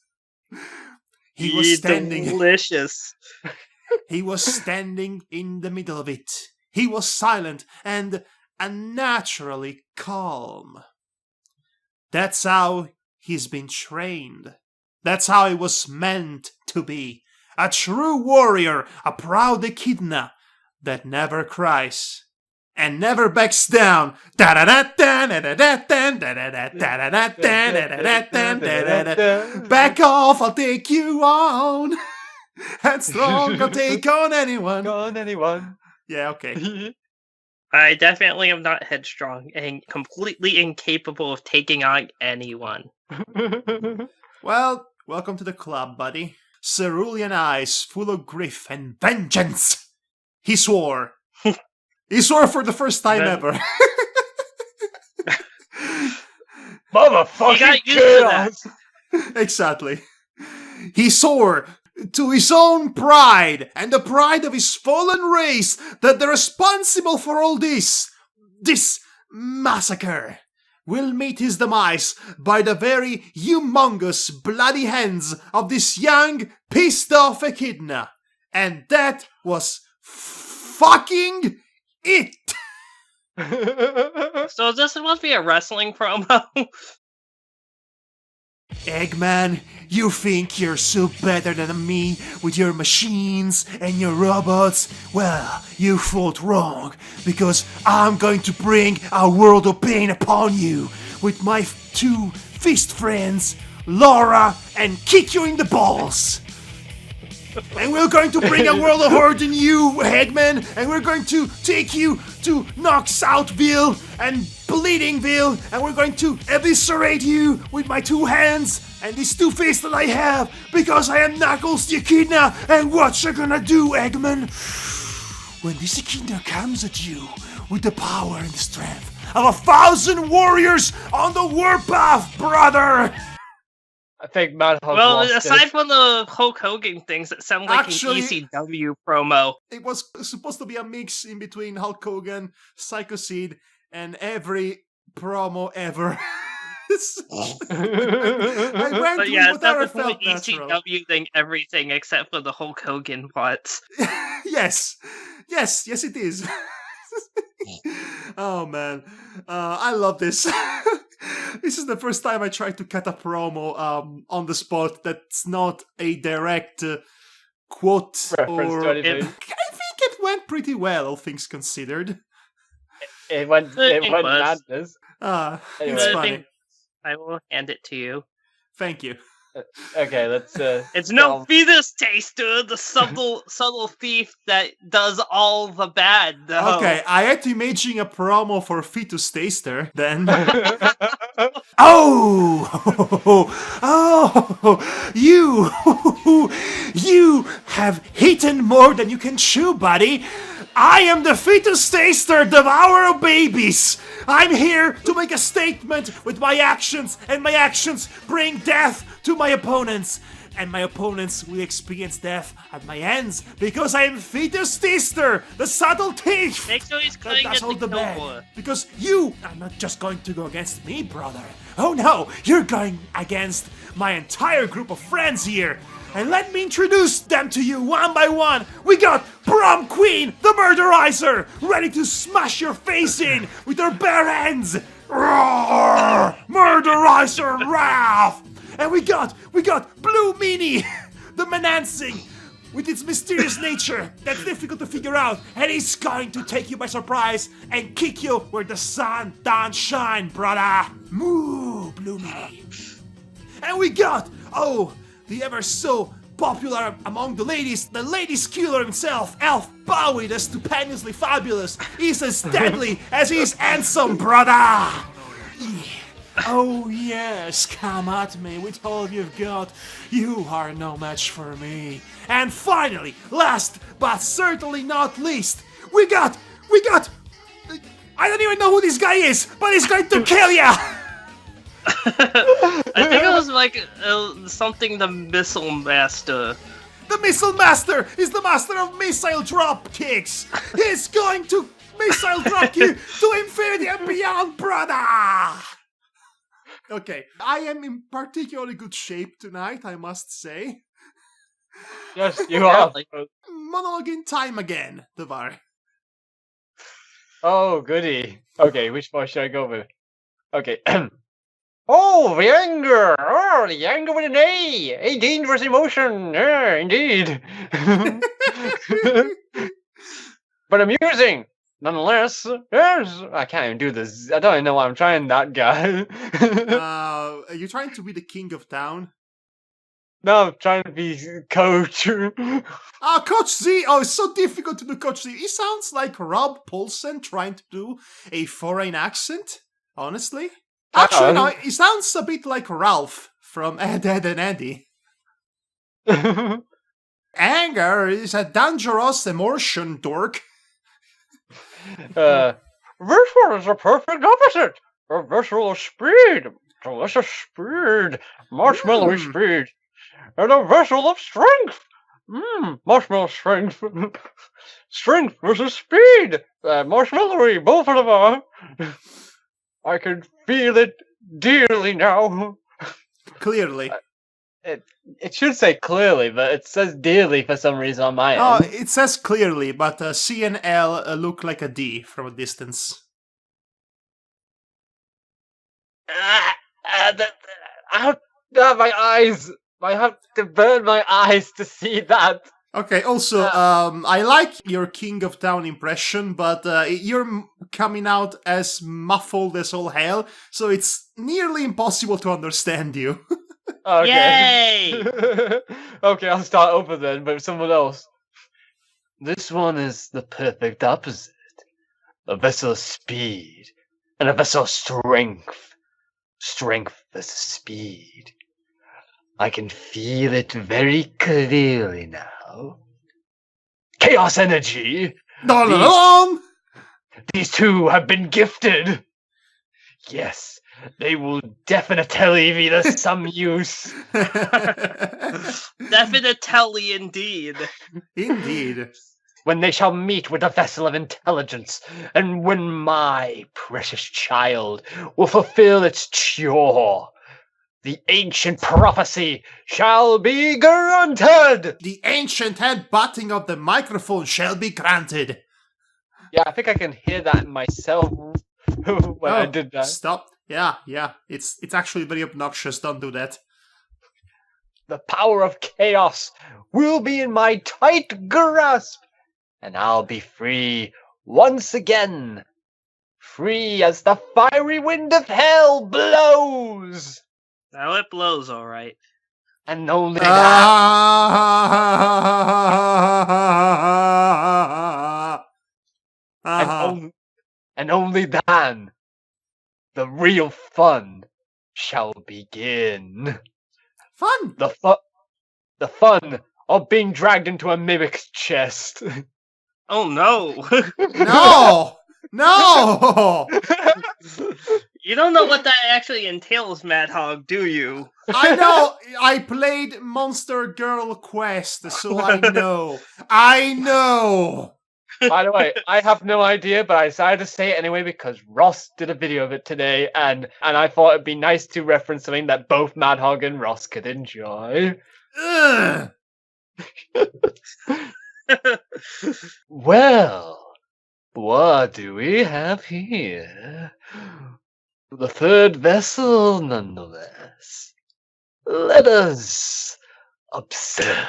S2: He was standing.
S4: Delicious.
S2: He was standing in the middle of it. He was silent and unnaturally calm. That's how he's been trained. That's how he was meant to be. A true warrior, a proud echidna that never cries and never backs down. Back off, I'll take you on. Headstrong, I'll take on anyone. Yeah, okay.
S4: I definitely am not headstrong and completely incapable of taking on anyone.
S2: Well, welcome to the club, buddy. Cerulean eyes full of grief and vengeance. He swore. He swore for the first time ever.
S3: Motherfucking chaos!
S2: Exactly. He swore to his own pride and the pride of his fallen race that they're responsible for all this massacre will meet his demise by the very humongous bloody hands of this young, pissed off echidna. And that was fucking it!
S4: So this must be a wrestling promo?
S2: Eggman, you think you're so better than me with your machines and your robots? Well, you thought wrong, because I'm going to bring a world of pain upon you with my two fist friends, Laura and kick you in the balls. And we're going to bring a world of hurt in you, Eggman, and we're going to take you to Knocksoutville and Bleedingville, and we're going to eviscerate you with my two hands and these two fists that I have, because I am Knuckles the Echidna. And what you gonna do, Eggman? When this Echidna comes at you with the power and the strength of 1,000 warriors on the warpath, brother!
S3: I think Madhog
S4: Well, aside from the Hulk Hogan things, that sound like
S2: Actually,
S4: an ECW promo.
S2: It was supposed to be a mix in between Hulk Hogan, Psycho Sid, and every promo ever. I went
S4: But
S2: with
S4: yeah,
S2: whatever
S4: that's the
S2: felt natural.
S4: ECW thing, everything except for the Hulk Hogan parts.
S2: Yes, it is. Oh man, I love this. This is the first time I tried to cut a promo on the spot that's not a direct quote
S3: reference
S2: or
S3: to anything.
S2: I think it went pretty well, all things considered.
S3: It went
S4: It was.
S3: madness.
S2: It's
S4: I
S2: funny.
S4: think I will hand it to you.
S2: Thank you.
S3: Okay, let's.
S4: It's no fetus taster, the subtle thief that does all the bad. No.
S2: Okay, I had to imagine a promo for Fetus Taster then. Oh, you have eaten more than you can chew, buddy. I am the Fetus Taster, devourer of babies. I'm here to make a statement with my actions, and my actions bring death to my opponents. And my opponents will experience death at my hands because I am Fetus Taster, the subtle thief.
S4: Make sure he's
S2: That
S4: cutting
S2: does
S4: at
S2: all
S4: the
S2: the bad.
S4: Kilgore.
S2: Because you are not just going to go against me, brother. Oh no, you're going against my entire group of friends here. And let me introduce them to you one by one. We got Prom Queen, the Murderizer, ready to smash your face in with her bare hands. Roar! Murderizer Wrath! And we got Blue Meanie, the Menancing, with its mysterious nature that's difficult to figure out, and he's going to take you by surprise and kick you where the sun don't shine, brother. Moo, Blue Meanie. And we got, the ever so popular among the ladies, the ladies killer himself, Elf Bowie, the stupendously fabulous. He's as deadly as he's handsome, brother. Yeah. Oh yes, come at me with all you've got. You are no match for me. And finally, last but certainly not least, we got. I don't even know who this guy is, but he's going to kill ya.
S4: I think it was like something the Missile Master.
S2: The Missile Master is the master of missile drop kicks. He's going to missile drop you to infinity and beyond, brother. Okay, I am in particularly good shape tonight, I must say.
S3: Yes, you are.
S2: Monologuing time again, Devar.
S3: Oh, goody. Okay, which part should I go with? Okay. Oh, the anger! Oh, the anger with an A! A dangerous emotion! Yeah, indeed. But amusing! Nonetheless, yes, I can't even do this. I don't even know why I'm trying that guy.
S2: Are you trying to be the king of town?
S3: No, I'm trying to be coach.
S2: Coach Z! Oh, it's so difficult to do Coach Z. He sounds like Rob Paulsen trying to do a foreign accent, honestly. Actually, no, he sounds a bit like Ralph from Ed, Edd and Eddy. Anger is a dangerous emotion, dork.
S3: This one is a perfect opposite. A vessel of speed, delicious speed, marshmallowy speed, and a vessel of strength. Marshmallow strength. Strength versus speed. Marshmallowy, both of them are. I can feel it dearly now.
S2: Clearly.
S3: It should say clearly, but it says dearly for some reason on my
S2: Oh,
S3: end.
S2: it says clearly, but C and L look like a D from a distance.
S3: My eyes! I have to burn my eyes to see that.
S2: Okay, also, I like your King of Town impression, but you're coming out as muffled as all hell, so it's nearly impossible to understand you.
S3: Okay.
S4: Yay!
S3: Okay, I'll start over then, but with someone else. This one is the perfect opposite. A vessel of speed, and a vessel of strength. Strength versus speed. I can feel it very clearly now. Chaos energy! These two have been gifted! Yes, they will definitely be of some use.
S4: Definitely indeed.
S2: Indeed.
S3: When they shall meet with a vessel of intelligence, and when my precious child will fulfill its chore, the ancient prophecy shall be granted!
S2: The ancient head-butting of the microphone shall be granted.
S3: Yeah, I think I can hear that myself when I did that.
S2: Stop. Yeah. It's actually very obnoxious. Don't do that.
S3: The power of chaos will be in my tight grasp. and I'll be free once again. Free as the fiery wind of hell blows.
S4: Now it blows, all right.
S3: And only that. And only then, the real fun shall begin.
S2: Fun!
S3: The fun of being dragged into a mimic's chest.
S4: Oh no!
S2: No! No!
S4: You don't know what that actually entails, Madhog, do you?
S2: I know! I played Monster Girl Quest, so I know. I know!
S3: By the way, I have no idea, but I decided to say it anyway because Ross did a video of it today, and I thought it'd be nice to reference something that both Madhog and Ross could enjoy.
S2: Ugh.
S3: Well, what do we have here? The third vessel, nonetheless. Let us observe.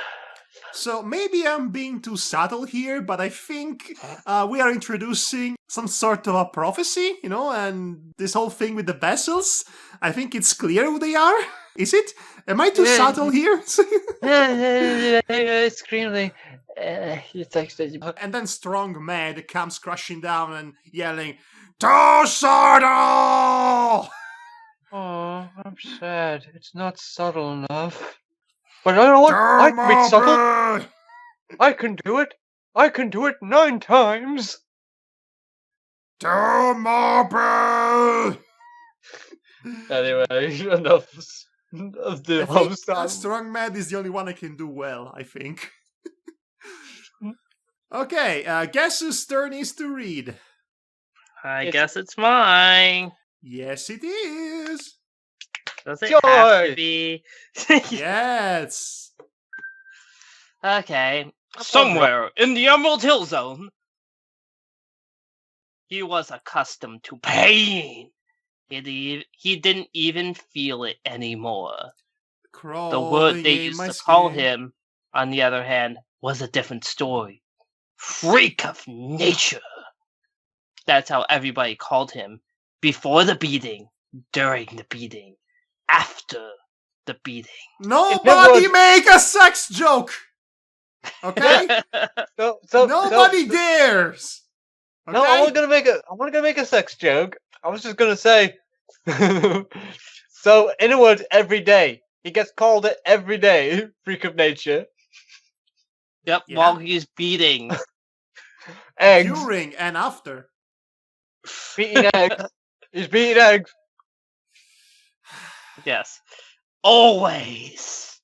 S2: So maybe I'm being too subtle here, but I think we are introducing some sort of a prophecy, and this whole thing with the vessels, I think it's clear who they are. Is it? Am I too subtle here?
S3: Screaming.
S2: And then Strong Mad comes crashing down and yelling, "Too subtle!"
S3: Oh, I'm sad. It's not subtle enough. But you know what? I can be subtle. I can do it. I can do it 9 times.
S2: Tomorrow!
S3: Anyway, enough of the home sound.
S2: Strong Mad is the only one I can do well, I think. Okay, guess whose turn is to read?
S4: I guess it's mine.
S2: Yes, it is.
S4: Does it have to be?
S2: Yes.
S4: Okay. Somewhere in the Emerald Hill Zone, he was accustomed to pain. He didn't even feel it anymore. The word they used to call him, on the other hand, was a different story. Freak of nature. That's how everybody called him. Before the beating, during the beating, after the beating.
S2: Nobody make a sex joke! Okay? Nobody dares! Okay?
S3: No, I wasn't gonna make a sex joke. I was just gonna say. So, in a word, every day. He gets called it every day. Freak of nature.
S4: Yep,
S2: Yeah.
S4: while he's beating.
S3: Eggs.
S2: During and after.
S3: Beating eggs. He's beating eggs.
S4: Yes. Always.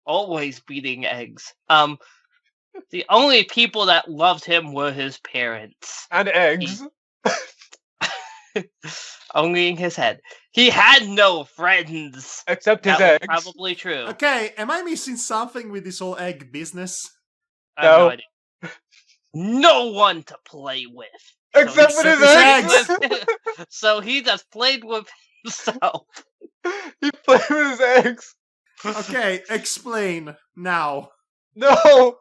S4: Always beating eggs. The only people that loved him were his parents.
S3: And eggs.
S4: Only in his head. He had no friends.
S3: Except his
S4: That
S3: eggs.
S4: was probably true.
S2: Okay, am I missing something with this whole egg business?
S4: I have no
S3: No.
S4: idea. No one to play with.
S3: Except for his eggs.
S4: So he just played with himself.
S3: He played with his eggs.
S2: Okay, explain now.
S3: No.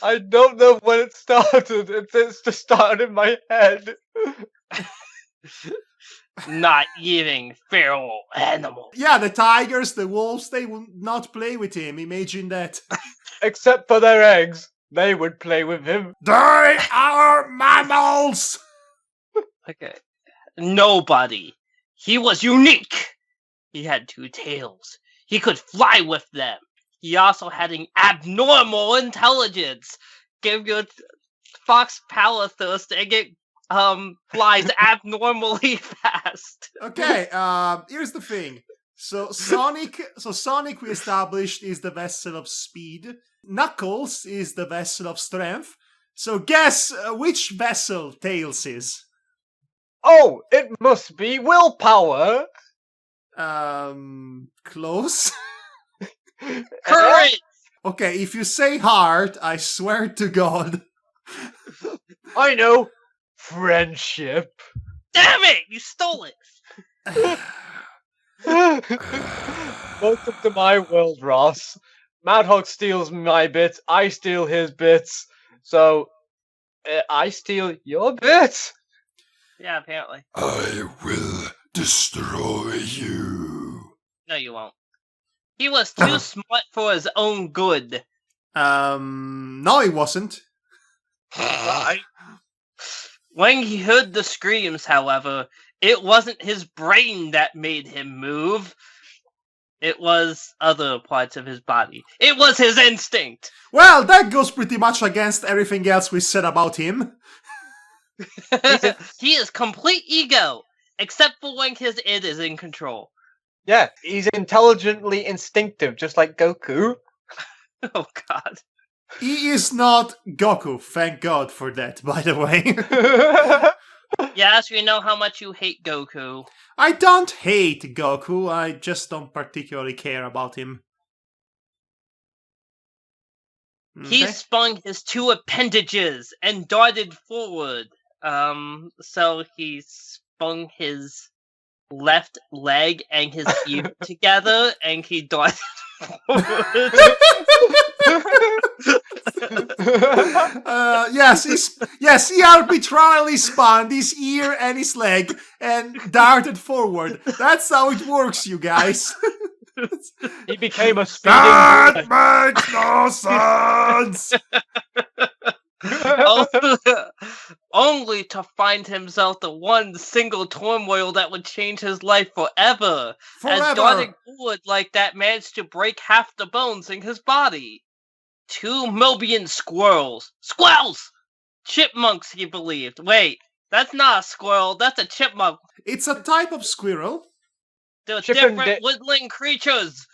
S3: I don't know when it started. It's just started in my head.
S4: Not even feral animals.
S2: Yeah, the tigers, the wolves, they would not play with him. Imagine that.
S3: Except for their eggs. They would play with him.
S2: They are mammals!
S4: Okay. Nobody. He was unique. He had 2 tails. He could fly with them. He also had an abnormal intelligence. Give your fox power thirst and get flies abnormally fast.
S2: Okay, here's the thing. So Sonic we established is the vessel of speed. Knuckles is the vessel of strength. So guess which vessel Tails is?
S3: Oh, it must be willpower.
S2: Close.
S4: Courage!
S2: Okay, if you say heart, I swear to God.
S3: I know. Friendship.
S4: Damn it! You stole it!
S3: Welcome to my world, Ross. Madhog steals my bits, I steal his bits. So, I steal your bits.
S4: Yeah, apparently.
S1: I will destroy you.
S4: No, you won't. He was too smart for his own good.
S2: No, he wasn't.
S4: When he heard the screams, however, it wasn't his brain that made him move. It was other parts of his body. It was his instinct.
S2: Well, that goes pretty much against everything else we said about him.
S4: He is complete ego, except for when his id is in control.
S3: Yeah, he's intelligently instinctive, just like Goku.
S4: Oh god.
S2: He is not Goku, thank God for that, by the way.
S4: Yes, we know how much you hate Goku.
S2: I don't hate Goku, I just don't particularly care about him.
S4: He
S2: Okay.
S4: spun his two appendages and darted forward. So he spun his left leg and his ear together, and he darted forward.
S2: Yes, he arbitrarily spun his ear and his leg and darted forward. That's how it works, you guys.
S3: He became a speeding
S1: That
S3: bullet.
S1: makes no sense.
S4: Only to find himself the one single turmoil that would change his life forever. As darting forward like that managed to break half the bones in his body. 2 Mobian squirrels. Squirrels! Chipmunks, he believed. Wait, that's not a squirrel, that's a chipmunk.
S2: It's a type of squirrel.
S4: They're
S3: Chippendale-
S4: different woodland creatures.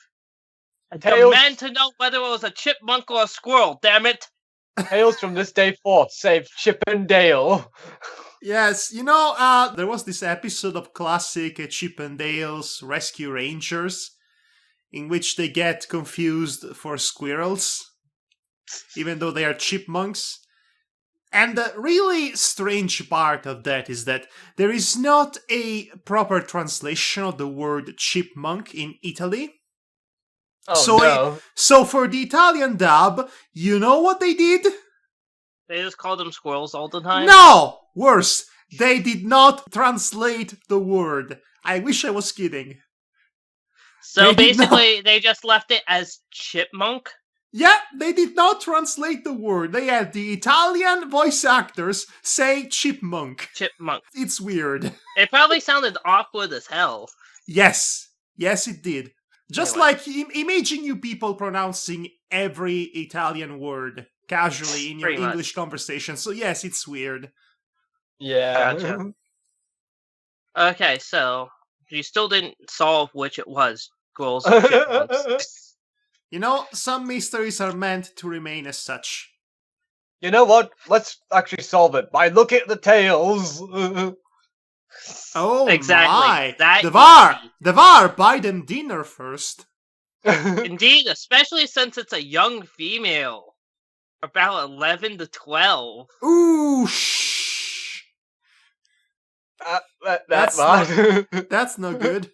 S4: I
S3: Tails-
S4: demand to know whether it was a chipmunk or a squirrel, damn it.
S3: Tales from this day forth save Chip and Dale.
S2: Yes, there was this episode of classic Chip and Dale's Rescue Rangers in which they get confused for squirrels, even though they are chipmunks. And the really strange part of that is that there is not a proper translation of the word chipmunk in Italy.
S3: Oh
S2: So
S3: no.
S2: So for the Italian dub, you know what they did?
S4: They just called them squirrels all the time?
S2: No! Worse, they did not translate the word. I wish I was kidding.
S4: So
S2: They did not.
S4: basically, they just left it as chipmunk?
S2: Yeah, they did not translate the word. They had the Italian voice actors say chipmunk.
S4: Chipmunk.
S2: It's weird.
S4: It probably sounded awkward as hell.
S2: Yes, it did. Just
S4: Anyway.
S2: like imagine you people pronouncing every Italian word casually in your
S4: Pretty much.
S2: English conversation. So yes, it's weird.
S3: Yeah.
S4: Gotcha. Okay, so you still didn't solve which it was, squirrels or chipmunks.
S2: Some mysteries are meant to remain as such.
S3: You know what? Let's actually solve it by looking at the tails.
S2: Oh
S4: Exactly.
S2: my!
S4: That
S2: Devar, buy them dinner first.
S4: Indeed, especially since it's a young female. About 11 to 12.
S2: Ooh, shh. That's
S3: bad.
S2: That's no good.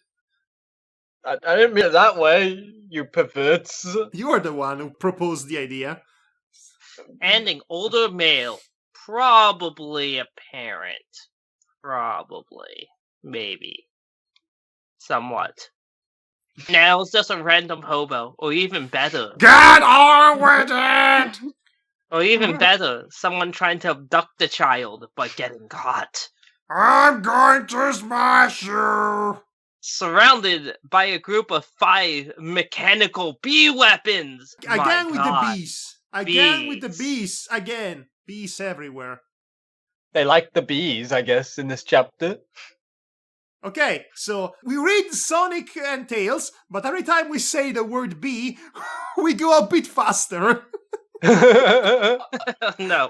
S3: I didn't mean it that way, you perverts.
S2: You are the one who proposed the idea.
S4: And an older male. Probably a parent. Probably. Maybe. Somewhat. Now it's just a random hobo. Or even better.
S1: Get on with it!
S4: Or even better, someone trying to abduct the child, but getting caught.
S1: I'm going to smash you!
S4: Surrounded by a group of 5 mechanical bee weapons.
S2: Again with the
S4: God.
S2: bees. Again with the
S4: Bees.
S2: bees. Again. Bees everywhere.
S3: They like the bees, I guess, in this chapter.
S2: Okay, so we read Sonic and Tails, but every time we say the word bee, we go a bit faster.
S4: No.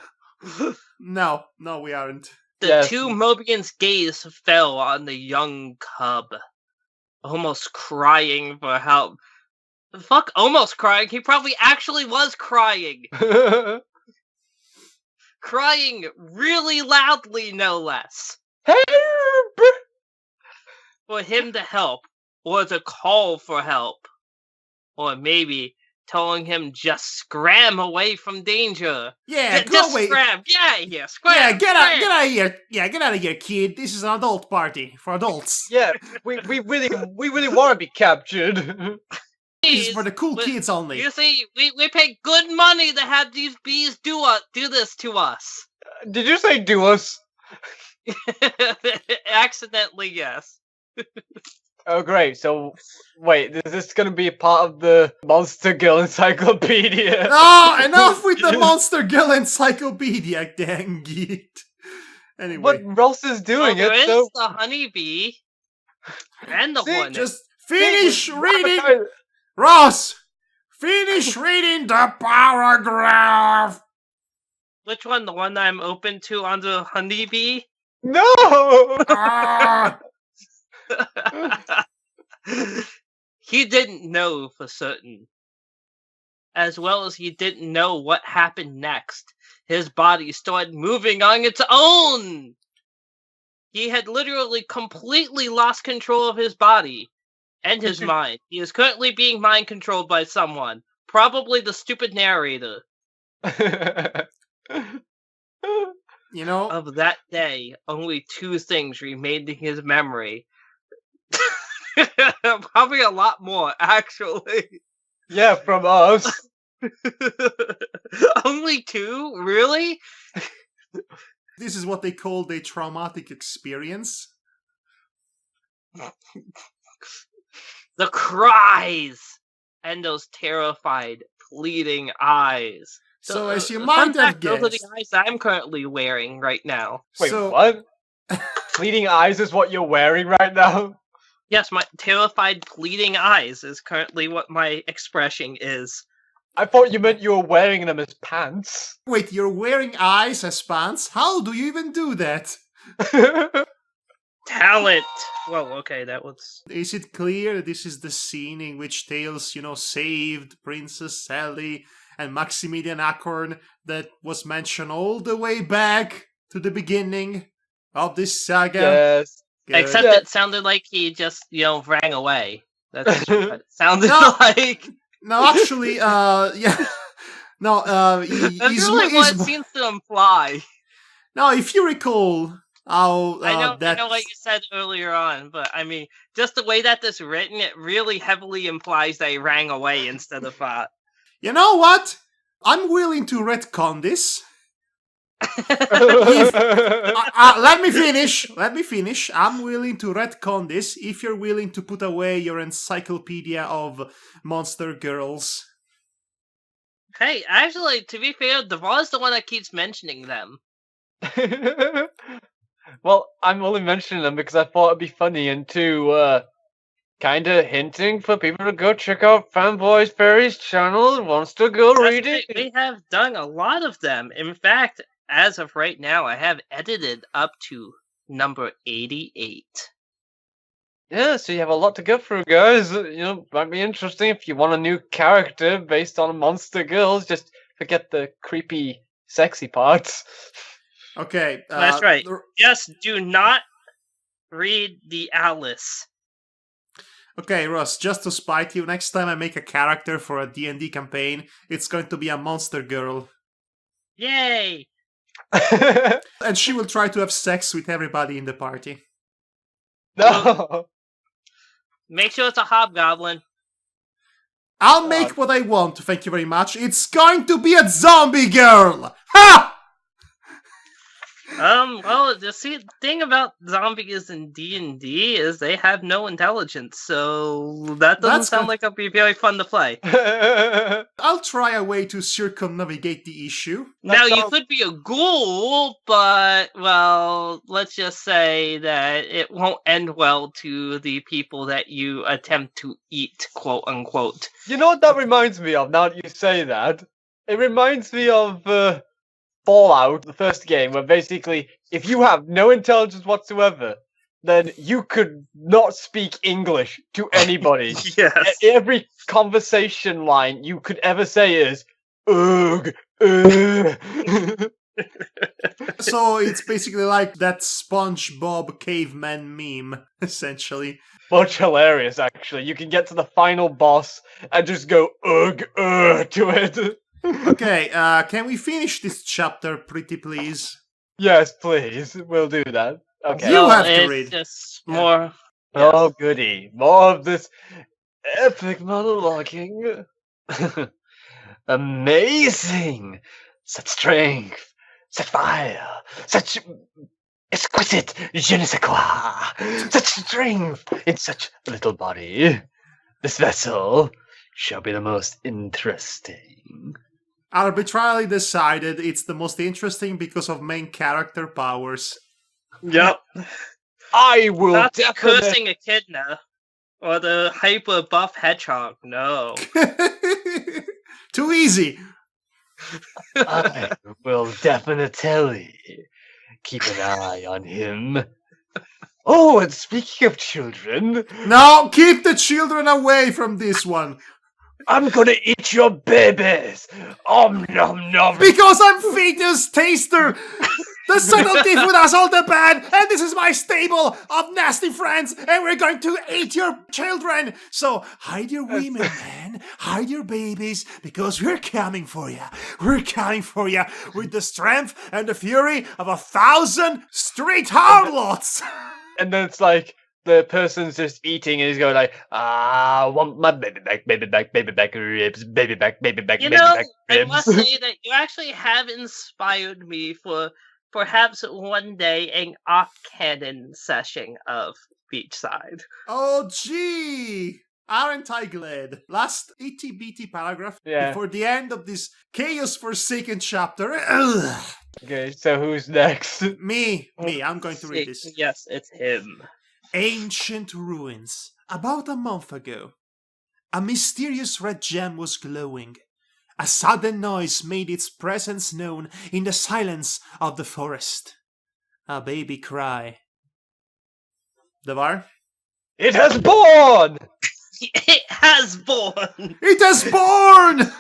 S2: No, we aren't.
S4: The
S3: Yes.
S4: 2 Mobian's gaze fell on the young cub, almost crying for help. Fuck, almost crying. He probably actually was crying. Crying really loudly, no less.
S3: Help!
S4: For him to help, or to call for help, or maybe telling him just scram away from danger.
S2: Yeah, go
S4: Just
S2: away.
S4: scram. Get out of here. Scram.
S2: Yeah, get out
S4: scram.
S2: of here. Yeah, get out of here, kid. This is an adult party for adults.
S3: Yeah, we really want to be captured.
S2: This is for the cool kids only.
S4: You see, we pay good money to have these bees do this to us.
S3: Did you say do us?
S4: Accidentally, yes.
S3: Oh, great. So, wait, is this going to be a part of the Monster Girl Encyclopedia?
S2: Oh, enough with the Monster Girl Encyclopedia, dang it. Anyway.
S3: But Ross is doing
S4: there
S3: it,
S4: is
S3: so...
S4: the honeybee and the hornet.
S2: Just finish reading! Ross! Finish reading the paragraph!
S4: Which one? The one I'm open to on the honeybee?
S3: No!
S2: Ah!
S4: He didn't know for certain. As well as he didn't know what happened next. His body started moving on its own! He had literally completely lost control of his body and his mind. He is currently being mind controlled by someone. Probably the stupid narrator.
S2: You know,
S4: Of that day, only 2 things remained in his memory. Probably a lot more, actually.
S3: Yeah, from us.
S4: Only 2? Really?
S2: this is what they call a traumatic experience.
S4: The cries! And those terrified, pleading eyes.
S2: So, as you
S4: Fun
S2: might have
S4: fact, those are
S2: guessed...
S4: the eyes I'm currently wearing right now.
S3: Wait,
S2: So-
S3: what? Bleeding eyes is what you're wearing right now?
S4: Yes, my terrified, pleading eyes is currently what my expression is.
S3: I thought you meant you were wearing them as pants.
S2: Wait, you're wearing eyes as pants? How do you even do that?
S4: Talent! Well, okay, that was...
S2: Is it clear that this is the scene in which Tails, saved Princess Sally and Maximilian Acorn that was mentioned all the way back to the beginning of this saga?
S3: Yes.
S2: Good.
S4: Except
S3: Yeah.
S4: it sounded like he just, rang away. That's what it sounded
S2: No.
S4: like.
S2: No, actually, yeah. No,
S4: That's really what it seems to imply.
S2: No, if you recall how
S4: I know
S2: that...
S4: what you said earlier on, but I mean, just the way that this is written, it really heavily implies that he rang away instead of fought.
S2: You know what? I'm willing to retcon this. Let me finish. I'm willing to retcon this if you're willing to put away your encyclopedia of monster girls.
S4: Hey, actually, to be fair, Devar's the one that keeps mentioning them.
S3: Well, I'm only mentioning them because I thought it'd be funny and to kinda hinting for people to go check out Fanboys Fairies channel and wants to go read it.
S4: We have done a lot of them. In fact, as of right now, I have edited up to number 88.
S3: Yeah, so you have a lot to go through, guys. Might be interesting if you want a new character based on Monster Girls. Just forget the creepy, sexy parts.
S2: Okay.
S4: That's right. Just do not read the Alice.
S2: Okay, Ross, just to spite you, next time I make a character for a D&D campaign, it's going to be a monster girl.
S4: Yay!
S2: And she will try to have sex with everybody in the party.
S3: No!
S4: Make sure it's a hobgoblin.
S2: I'll make what I want, thank you very much. It's going to be a zombie girl! Ha!
S4: Well, the thing about zombies in D&D is they have no intelligence, so that doesn't sound like it'll be very fun to play.
S2: I'll try a way to circumnavigate the issue.
S4: Now, you could be a ghoul, but, well, let's just say that it won't end well to the people that you attempt to eat, quote-unquote.
S3: You know what that reminds me of, now that you say that? It reminds me of Fallout, the first game, where basically, if you have no intelligence whatsoever, then you could not speak English to anybody.
S4: Yes.
S3: Every conversation line you could ever say is, ugh, ugh.
S2: So it's basically like that SpongeBob caveman meme, essentially.
S3: much hilarious, actually. You can get to the final boss and just go ugh to it.
S2: Okay, can we finish this chapter, pretty please?
S3: Yes, please. We'll do that. Okay.
S2: You have to
S4: it's
S2: read.
S4: just
S2: Yeah.
S4: more.
S3: Oh, goody. More of this epic monologuing. Amazing. Such strength. Such fire. Such exquisite je ne sais quoi. Such strength in such a little body. This vessel shall be the most interesting.
S2: Arbitrarily decided it's the most interesting because of main character powers.
S4: Yep.
S3: I will
S4: Not
S3: definitely...
S4: cursing echidna or the hyper buff hedgehog. No.
S2: Too easy.
S3: I will definitely keep an eye on him. Oh, and speaking of children,
S2: No, keep the children away from this one.
S3: I'm gonna eat your babies. Nom nom.
S2: Because I'm fetus taster. The subtlety food has all the bad, and this is my stable of nasty friends, and we're going to eat your children. So hide your women, man. Hide your babies, because we're coming for you. We're coming for you with the strength and the fury of 1,000 street harlots.
S3: And then it's like the person's just eating, and he's going like, I want my baby back ribs, baby back
S4: You
S3: baby
S4: know,
S3: back
S4: I
S3: ribs.
S4: must say that you actually have inspired me for perhaps one day an off-canon session of Beachside.
S2: Oh, gee. Aren't I glad? Last itty-bitty paragraph
S3: Yeah.
S2: before the end of this chaos-forsaken chapter. Ugh.
S3: Okay, so who's next?
S2: Me, I'm going to read this.
S4: Yes, it's him.
S2: Ancient ruins. About a month ago, a mysterious red gem was glowing. A sudden noise made its presence known in the silence of the forest. A baby cry. Devar?
S3: It has born!
S4: It has born!
S2: It has born!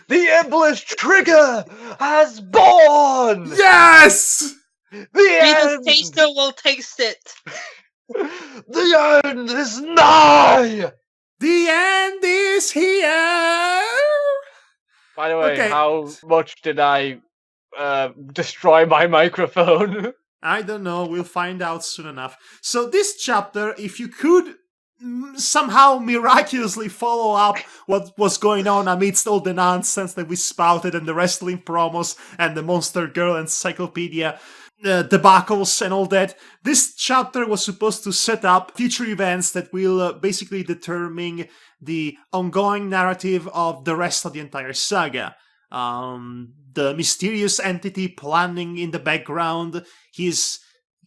S3: The Embless Trigger has born!
S2: Yes!
S3: The
S4: Venus
S3: end!
S4: Taster will taste it!
S3: The end is nigh!
S2: The end is here!
S3: By the way,
S2: Okay.
S3: how much did I destroy my microphone?
S2: I don't know, we'll find out soon enough. So this chapter, if you could somehow miraculously follow up what was going on amidst all the nonsense that we spouted and the wrestling promos and the Monster Girl Encyclopedia debacles and all that, this chapter was supposed to set up future events that will basically determine the ongoing narrative of the rest of the entire saga. The mysterious entity planning in the background, his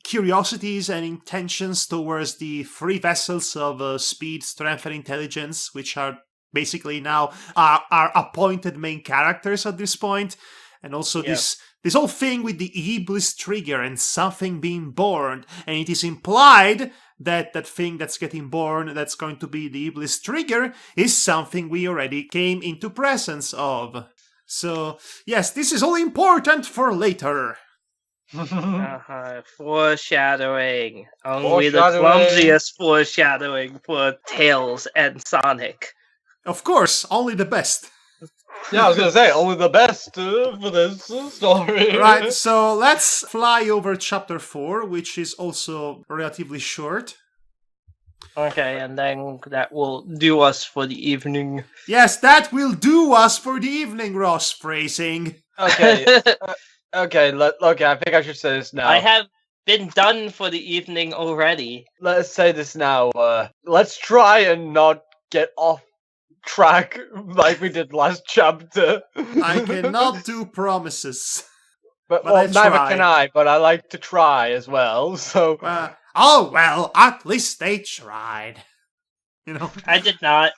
S2: curiosities and intentions towards the three vessels of speed, strength, and intelligence, which are basically now our appointed main characters at this point, and also this whole thing with the Iblis trigger and something being born, and it is implied that that thing that's getting born, that's going to be the Iblis trigger, is something we already came into presence of. So, yes, this is all important for later.
S4: Foreshadowing. Only the clumsiest foreshadowing for Tails and Sonic.
S2: Of course, only the best.
S3: Yeah, I was gonna say, only the best for this story.
S2: Right, so let's fly over chapter 4, which is also relatively short.
S4: Okay, and then that will do us for the evening.
S2: Yes, that will do us for the evening, Ross phrasing.
S3: Okay, okay, I think I should say this now.
S4: I have been done for the evening already.
S3: Let's say this now. Let's try and not get off track like we did last chapter.
S2: I cannot do promises.
S3: But
S2: I
S3: well, neither
S2: try.
S3: can I, but I like to try as well, so...
S2: Oh, well, at least they tried. You know?
S4: I did not.